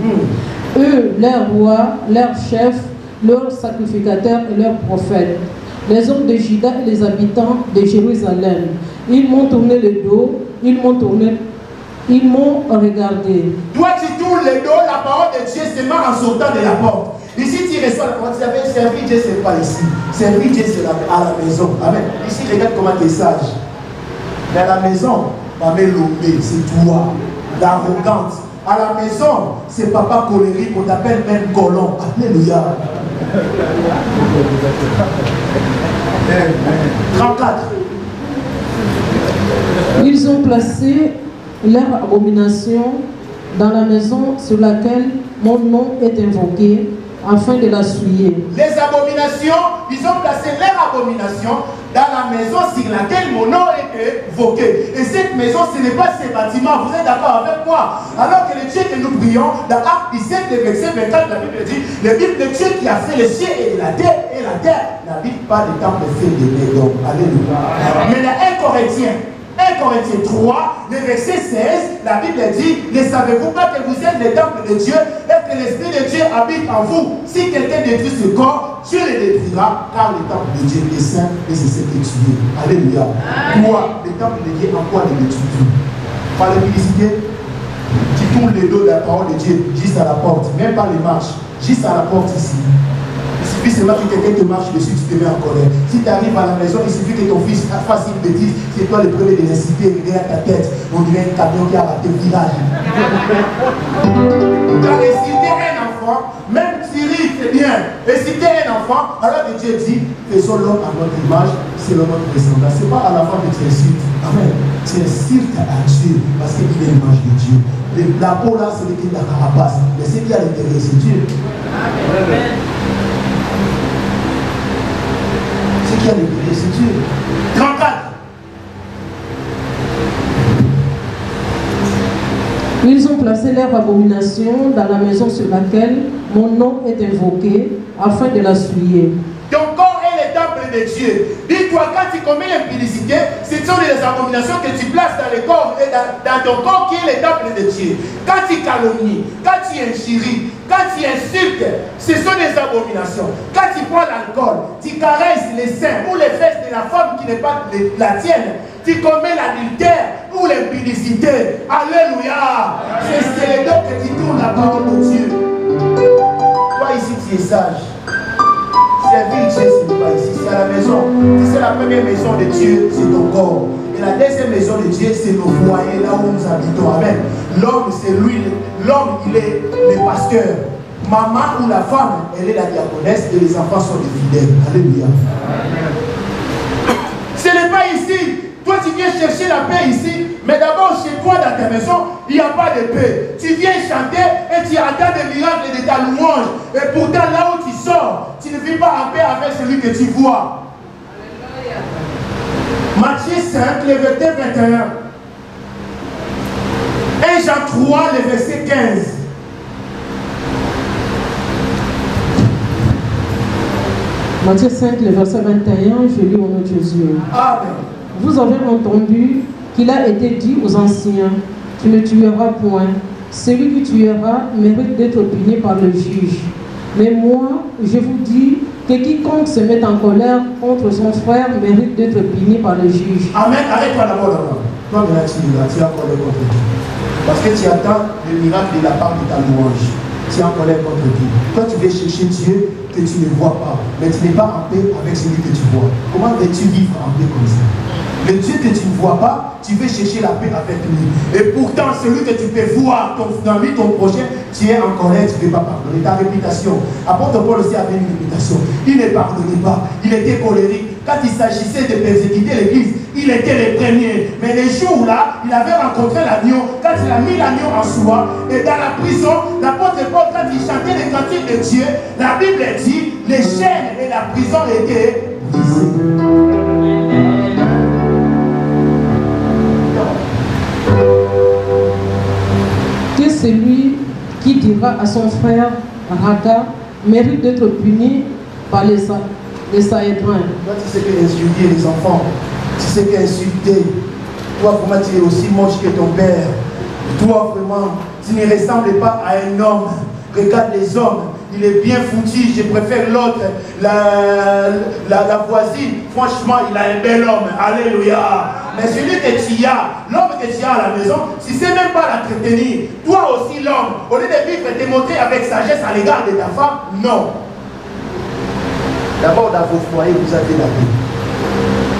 Eux, leurs rois, leurs chefs, leurs sacrificateurs et leurs prophètes, les hommes de Juda et les habitants de Jérusalem, ils m'ont tourné le dos, ils m'ont regardé. Toi, tu tournes le dos, la parole de Dieu se met en sortant de la porte. Ici, tu reçois la parole, tu savais, servir Dieu, c'est pas ici. Servir Dieu, c'est à la maison. Amen. Ici, regarde comment tu es sage. Mais à la maison, maman Lomé, c'est toi, l'arrogante. À la maison, c'est papa colérique, on t'appelle même colon. Alléluia. 34. Ils ont placé leur abomination dans la maison sur laquelle mon nom est invoqué, afin de la souiller. Les abominations, ils ont placé leur abomination dans la maison sur laquelle mon nom est évoqué. Et cette maison, ce n'est pas ces bâtiments. Vous êtes d'accord avec moi? Alors que le Dieu que nous prions, dans Acte 17, le verset 24, la Bible dit, le Bible de Dieu qui a fait les cieux et la terre n'habite pas le temple fait de l'homme. Alléluia. Mais dans 1 Corinthiens 3, le verset 16, la Bible dit, ne savez-vous pas que vous êtes le temple de Dieu et que l'Esprit de Dieu habite en vous? Si quelqu'un détruit ce corps, Dieu le détruira, car le temple de Dieu est saint et c'est ce que tu es. Alléluia. Toi, le temple de Dieu, en quoi le détruis-tu? Par la publicité, tu tournes le dos de la parole de Dieu juste à la porte, même pas les marches, juste à la porte ici. Il suffit seulement que quelqu'un te marche dessus, tu te mets en colère. Si tu arrives à la maison, il suffit que ton fils fasse une bêtise, c'est toi le premier de l'inciter, derrière ta tête. On dirait un camion qui a raté le village. Tu as incité un enfant, même Cyril, c'est bien. Inciter un enfant, alors que Dieu dit, faisons l'homme à notre image, selon notre descendance. Ce n'est pas à l'enfant que tu insultes. Amen. Tu insultes à Dieu parce qu'il est l'image de Dieu. La peau là, c'est le qui est la carapace. Mais ce qui a l'intérieur, c'est Dieu. Amen. Ce qui a l'intérieur, c'est Dieu. 34. Ils ont placé leur abomination dans la maison sur laquelle mon nom est invoqué, afin de la souiller. Ton corps est le temple de Dieu. Dis-toi, quand tu commets l'impudicité, ce sont les abominations que tu places dans le corps et dans ton corps qui est le temple de Dieu. Quand tu calomnies, quand tu injures, quand tu insultes, ce sont des abominations. Quand tu prends l'alcool, tu caresses les seins ou les fesses de la femme qui n'est pas la tienne, tu commets l'adultère ou l'impudicité. Alléluia. C'est les deux que tu tournes la parole de Dieu. Toi ici, tu es sage. Servir Dieu, ce n'est pas ici, c'est à la maison. C'est la première maison de Dieu, c'est ton corps. Et la deuxième maison de Dieu, c'est nos foyers, là où nous habitons. Amen. L'homme, c'est lui. L'homme, il est le pasteur. Maman ou la femme, elle est la diaconesse et les enfants sont des fidèles. Alléluia. Ce n'est pas ici. Toi, tu viens chercher la paix ici, mais d'abord, chez toi, dans ta maison, il n'y a pas de paix. Tu viens chanter et tu attends des miracles de ta louange. Et pourtant, là où tu sors, tu ne vis pas en paix avec celui que tu vois. Matthieu 5, le verset 21. 1 Jean 3, le verset 15. Matthieu 5, le verset 21, je lis au nom de Jésus. Amen. Vous avez entendu qu'il a été dit aux anciens, tu ne tueras point. Celui qui tuera mérite d'être puni par le juge. Mais moi, je vous dis que quiconque se met en colère contre son frère mérite d'être puni par le juge. Amen. Arrête-toi d'abord là-bas. Toi, maintenant, tu es en colère contre qui? Parce que tu attends le miracle de la part de ta louange. Tu es en colère contre qui? Toi, tu veux chercher Dieu que tu ne vois pas, mais tu n'es pas en paix avec celui que tu vois. Comment veux-tu vivre en paix comme ça? Le Dieu que tu ne vois pas, tu veux chercher la paix avec lui. Et pourtant, celui que tu peux voir, ton ami, ton prochain, tu es en colère, tu ne veux pas pardonner. Ta réputation. Apôtre Paul aussi avait une réputation. Il ne pardonnait pas. Il était colérique. Quand il s'agissait de persécuter l'église, il était le premier. Mais les jours là, il avait rencontré l'agneau. Quand il a mis l'agneau en soi, et dans la prison, l'apôtre Paul, quand il chantait les cantiques de Dieu, la Bible dit, les chaînes et la prison étaient brisées. Que celui qui dira à son frère Raka mérite d'être puni par les Sahédrins. Toi, tu sais qu'insulter les enfants, tu sais qu'insulter, toi vraiment tu es aussi moche que ton père. Toi vraiment, tu ne ressembles pas à un homme. Regarde les hommes, il est bien foutu, je préfère l'autre, la voisine, franchement il a un bel homme, alléluia. Mais celui que tu as, l'homme que tu as à la maison, tu ne sais même pas l'entretenir. Toi aussi l'homme, au lieu de vivre et te montrer avec sagesse à l'égard de ta femme, non. D'abord dans vos foyers, vous avez la paix.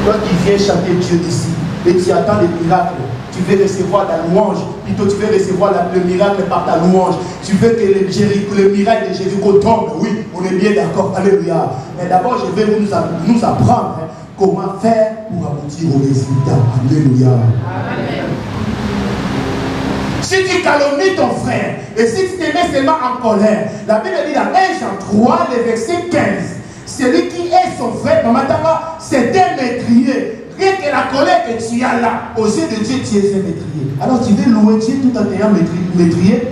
Toi qui viens chanter Dieu ici, et tu attends le miracle, tu veux recevoir la louange, plutôt tu veux recevoir le miracle par ta louange. Tu veux que le miracle de Jéricho tombe, oui, on est bien d'accord, alléluia. Mais d'abord, je vais nous apprendre comment faire pour aboutir au résultat, alléluia. Si tu calomnies ton frère, et si tu te mets seulement en colère, la Bible dit dans 1 Jean 3, le verset 15, celui qui est son frère, c'est un métrier. Rien que la colère que tu as là, aux yeux de Dieu, tu es un métrier. Alors tu veux louer Dieu tout en étant métrier,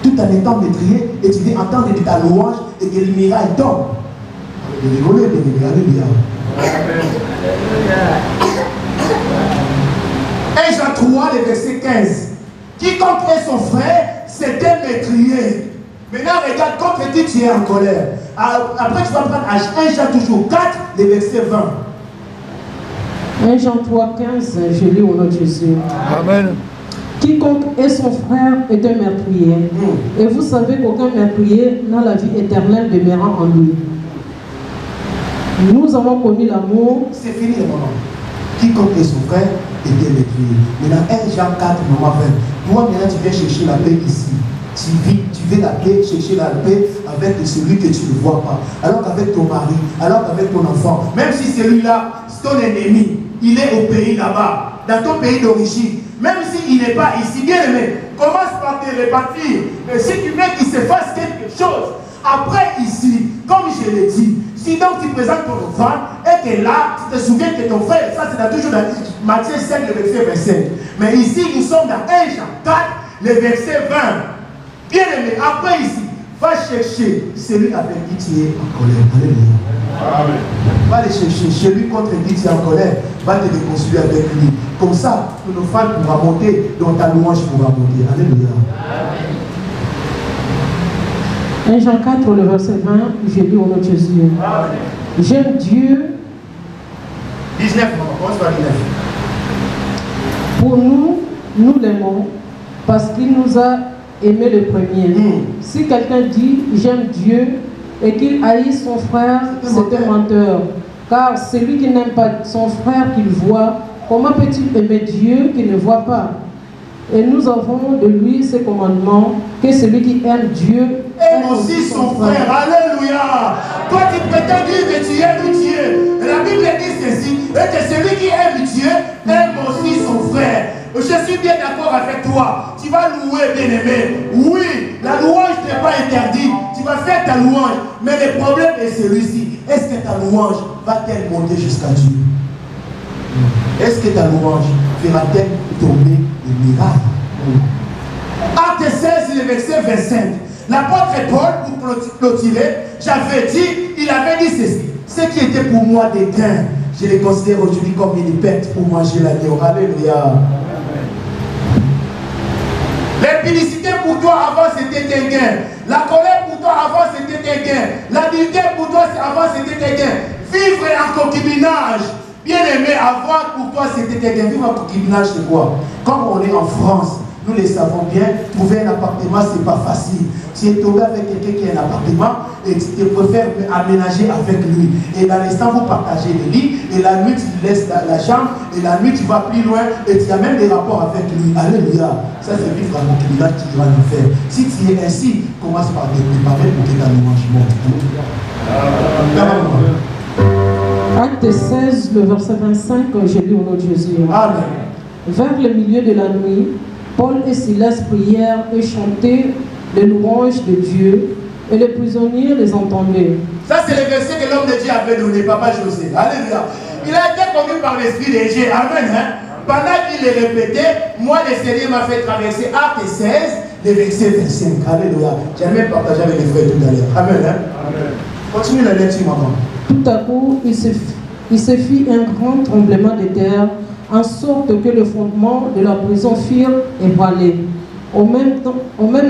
tout en étant métrier, et tu veux entendre de ta louange et que le miracle tombe. Alléluia. 1 Jean 3, le verset 15. Quiconque est son frère, c'est un métrier. Maintenant, regarde contre qui tu es en colère. Après, tu vas prendre 1 Jean toujours 4, le verset 20. 1 Jean 3, 15, je lis au nom de Jésus. Amen. Quiconque est son frère est un meurtrier. Et vous savez qu'aucun meurtrier n'a la vie éternelle demeurant en lui. Nous avons connu l'amour. C'est fini le moment. Quiconque est son frère est un meurtrier. Maintenant, 1 Jean 4, moment 20. Toi, maintenant, tu viens chercher la paix ici. Tu veux la paix, chercher la paix avec celui que tu ne vois pas. Alors qu'avec ton mari, alors qu'avec ton enfant, même si celui-là, c'est ton ennemi, il est au pays là-bas, dans ton pays d'origine, même s'il n'est pas ici, bien aimé, commence par te répartir. Mais si tu veux qu'il se fasse quelque chose, après ici, comme je l'ai dit, si donc tu présentes ton offrande et que là, tu te souviens que ton frère, ça c'est toujours dans Matthieu 5, le verset 25. Mais ici, nous sommes dans 1 Jean 4, le verset 20. Bien aimé, après ici, va chercher celui avec qui tu es en colère. Alléluia. Amen. Va le chercher, celui contre qui tu es en colère, va te réconcilier avec lui. Comme ça, ton offrande pourra monter, donc ta louange pourra monter. Alléluia. Amen. 1 Jean 4, le verset 20, je lis au nom de Jésus. Amen. J'aime Dieu. 19, on commence par 19. Pour nous, nous l'aimons parce qu'il nous a aimé le premier. Si quelqu'un dit j'aime Dieu et qu'il haït son frère, c'est un menteur. Car celui qui n'aime pas son frère qu'il voit, comment peut-il aimer Dieu qu'il ne voit pas? Et nous avons de lui ce commandement que celui qui aime Dieu aime aussi son frère. Alléluia. Toi tu prétends dire que tu aimes Dieu. Et la Bible dit ceci, et que celui qui aime Dieu aime aussi son frère. Je suis bien d'accord avec toi. Tu vas louer, bien-aimé. Oui, la louange n'est pas interdite. Tu vas faire ta louange. Mais le problème est celui-ci. Est-ce que ta louange va-t-elle monter jusqu'à Dieu? Est-ce que ta louange fera-t-elle tomber le miracle? Acte 16, le verset 25. L'apôtre Paul, pour clôturer, j'avais dit, il avait dit ceci. Ce qui était pour moi des gains, je les considère aujourd'hui comme une perte pour manger l'agneau. Alléluia. L'impudicité pour toi avant c'était un gain. La colère pour toi avant c'était un gain. L'habileté pour toi avant c'était un gain. Vivre en concubinage, bien aimé, avoir pour toi c'était un gain. Vivre en concubinage c'est quoi? Comme on est en France, nous le savons bien, trouver un appartement c'est pas facile. Tu es tombé avec quelqu'un qui a un appartement et tu te préfères aménager avec lui. Et dans l'instant vous partagez le lit et la nuit tu laisses la chambre et la nuit tu vas plus loin et tu as même des rapports avec lui. Alléluia. Ça c'est vivre en concubinage qui va nous faire. Si tu es ainsi, commence par te préparer pour que tu aies le mangement. Acte 16, le verset 25, j'ai lu au nom de Jésus. Amen. Vers le milieu de la nuit, Paul et Silas prièrent et chantaient les louanges de Dieu, et les prisonniers les entendaient. Ça, c'est le verset que l'homme de Dieu avait donné, Papa José. Alléluia. Il a été conduit par l'Esprit de Dieu. Amen. Hein? Pendant qu'il le répétait, moi, le Seigneur m'a fait traverser Acte 16, le verset 25. Alléluia. J'ai même partagé avec les frères tout à l'heure. Amen. Hein? Amen. Continue la lecture, maman. Tout à coup, il se fit un grand tremblement de terre, en sorte que le fondement de la prison firent ébranler. Au même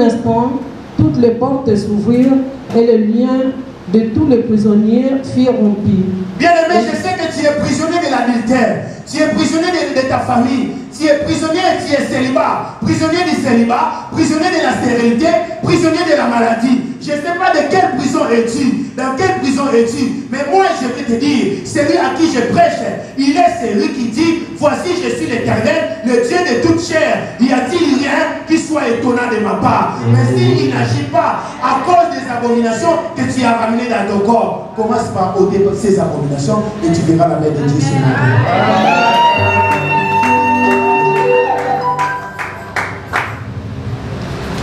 instant, toutes les portes s'ouvrirent et les liens de tous les prisonniers furent rompus. Bien-aimé, je sais que tu es prisonnier de l'adultère, tu es prisonnier de ta famille, tu es prisonnier, tu es célibat, prisonnier du célibat, prisonnier de la stérilité, prisonnier de la maladie. Je ne sais pas de quelle prison es-tu, dans quelle prison es-tu, mais moi je vais te dire, celui à qui je prêche, il est celui qui dit, voici je suis l'Éternel, le Dieu de toute chair. Y a-t-il rien qui soit étonnant de ma part? Mais s'il n'agit pas à cause des abominations que tu as ramenées dans ton corps, commence par ôter ces abominations et tu verras la main de Dieu ce matin.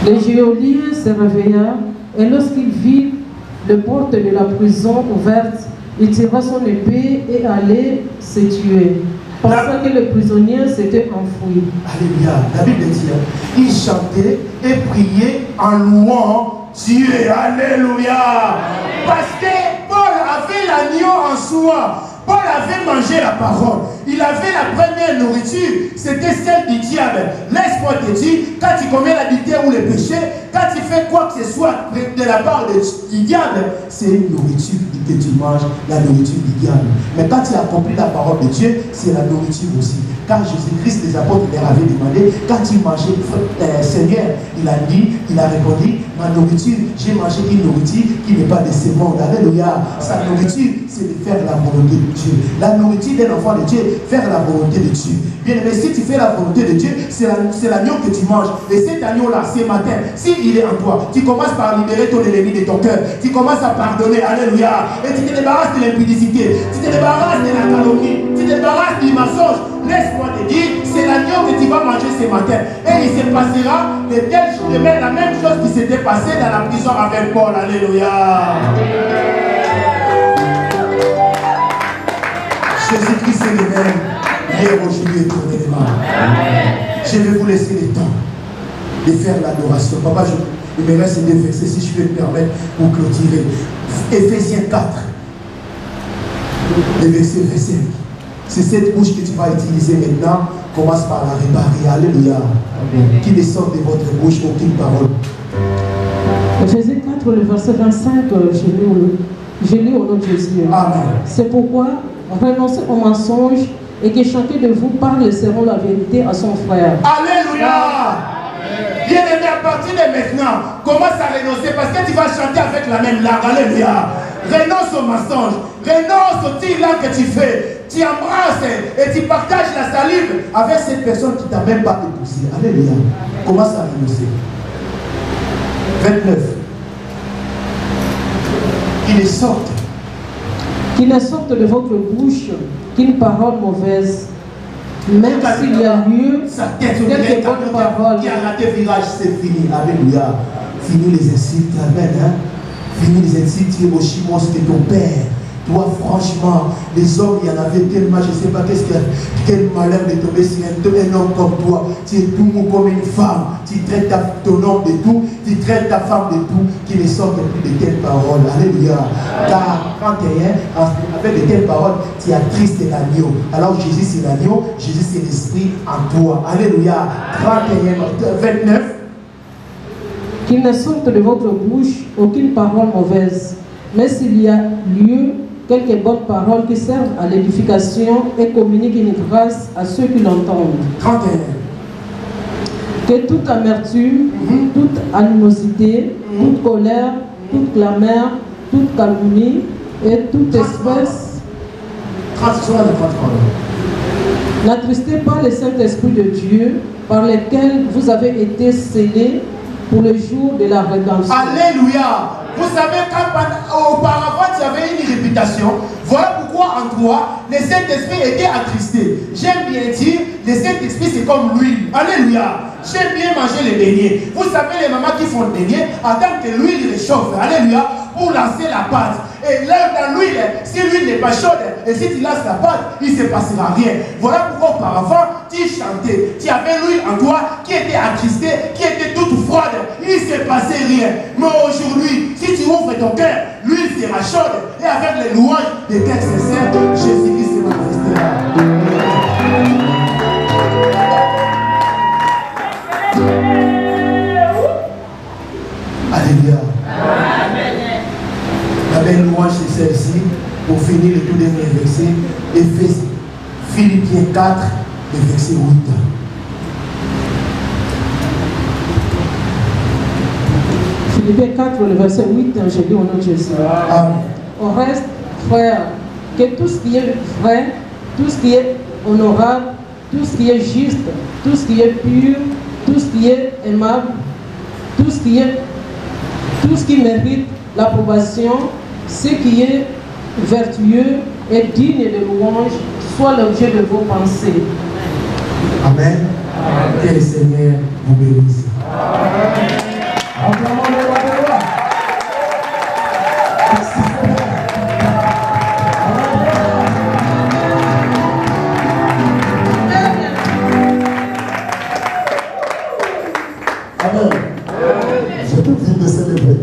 Le geôlier se réveilla et lorsqu'il vit les portes de la prison ouvertes, il tira son épée et allait se tuer, pensant que le prisonnier s'était enfoui. Alléluia. La Bible dit, il chantait et priait en louant Dieu. Alléluia. Parce que Paul avait l'agneau en soi. Paul avait mangé la parole. Il avait la première nourriture, c'était celle du diable. Laisse-moi te dire, quand tu commets l'adultère ou le péché, quand tu fais quoi que ce soit de la part du diable, c'est une nourriture que tu manges, la nourriture du diable. Mais quand tu as accompli la parole de Dieu, c'est la nourriture aussi. Quand Jésus-Christ, les apôtres leur avaient demandé, quand il mangeait, Seigneur, il a répondu, ma nourriture, j'ai mangé une nourriture qui n'est pas de ce monde. Alléluia. Sa nourriture, c'est de faire la volonté de Dieu. La nourriture d'un enfant de Dieu, faire la volonté de Dieu. Bien aimé, si tu fais la volonté de Dieu, c'est l'agneau que tu manges. Et cet agneau-là, ce matin, s'il est en toi, tu commences par libérer ton ennemi de ton cœur. Tu commences à pardonner. Alléluia. Et tu te débarrasses de l'impudicité. Tu te débarrasses de la calomnie. Tu te débarrasses du mensonge. Laisse-moi te dire, c'est l'agneau que tu vas manger ce matin. Et il se passera la même chose qui s'était passée dans la prison avec Paul. Alléluia. Jésus-Christ est le même, hier, aujourd'hui et éternellement. Je vais vous laisser le temps de faire l'adoration. Papa, il me reste des versets, si je peux me permettre, pour clôturer. Éphésiens 4, le verset 25. C'est cette bouche que tu vas utiliser maintenant. Commence par la réparer. Alléluia. Qu'il ne sorte de votre bouche aucune parole. Éphésiens 4, le verset 25, j'ai lu au nom de Jésus. Amen. C'est pourquoi renoncez au mensonge et que chacun de vous parle selon la vérité à son frère. Alléluia. Bien aimé, à partir de maintenant, commence à renoncer parce que tu vas chanter avec la même langue. Alléluia. Renonce au mensonge. Renonce au tir que tu fais. Tu embrasses et tu partages la salive avec cette personne qui ne t'a même pas épousé. Alléluia. Commence à renoncer. 29. Qu'il ne sorte de votre bouche qu'une parole mauvaise, même s'il y a lieu, quelques bonnes paroles. Qui a raté virage, c'est fini. Alléluia. Fini les insultes. Amen. Hein? Fini les insultes, tu es aussi monstre que ton père. Toi, franchement, les hommes, il y en avait tellement, je ne sais pas quel malheur de tomber sur un homme comme toi. Tu es tout mou comme une femme. Tu traites ton homme de tout, tu traites ta femme de tout, qui ne sortent plus de telles paroles. Alléluia. Car 31, avec de telles paroles, tu as triste l'agneau. Alors Jésus c'est l'agneau, Jésus c'est l'esprit en toi. Alléluia. 31, 29. Qu'il ne sorte de votre bouche aucune parole mauvaise, mais s'il y a lieu, quelques bonnes paroles qui servent à l'édification et communiquent une grâce à ceux qui l'entendent. 31. Que toute amertume, toute animosité, toute colère, toute clameur, toute calomnie et toute espèce. 30 secondes de 30 paroles. N'attristez pas le Saint-Esprit de Dieu par lequel vous avez été scellés pour le jour de la rédemption. Alléluia. Vous savez, quand auparavant tu avais une réputation, voilà pourquoi en toi, le Saint-Esprit était attristé. J'aime bien dire, le Saint-Esprit c'est comme l'huile. Alléluia. J'aime bien manger les beignets. Vous savez, les mamans qui font les beignets, attendent que l'huile réchauffe. Alléluia. Pour lancer la pâte. Et là, dans l'huile, si l'huile n'est pas chaude, et si tu lances la pâte, il ne se passera rien. Voilà pourquoi auparavant, tu chantais. Tu avais l'huile en toi qui était attristée, qui était toute froide. Il ne se passait rien. Mais aujourd'hui, si tu ouvres ton cœur, l'huile sera chaude. Et avec les louanges des cœurs sincères, Jésus-Christ se manifestera. Alléluia. La belle louange c'est celle-ci, pour finir le tout dernier verset, Philippiens 4, le verset 8. Philippiens 4, le verset 8, je dis au nom de Jésus. Amen. Au reste, frères, que tout ce qui est vrai, tout ce qui est honorable, tout ce qui est juste, tout ce qui est pur, tout ce qui est aimable, tout ce qui mérite l'approbation, ce qui est vertueux et digne de louange, soit l'objet de vos pensées. Amen. Amen. Que le Seigneur vous bénisse. Amen. Je te dis de célébrer.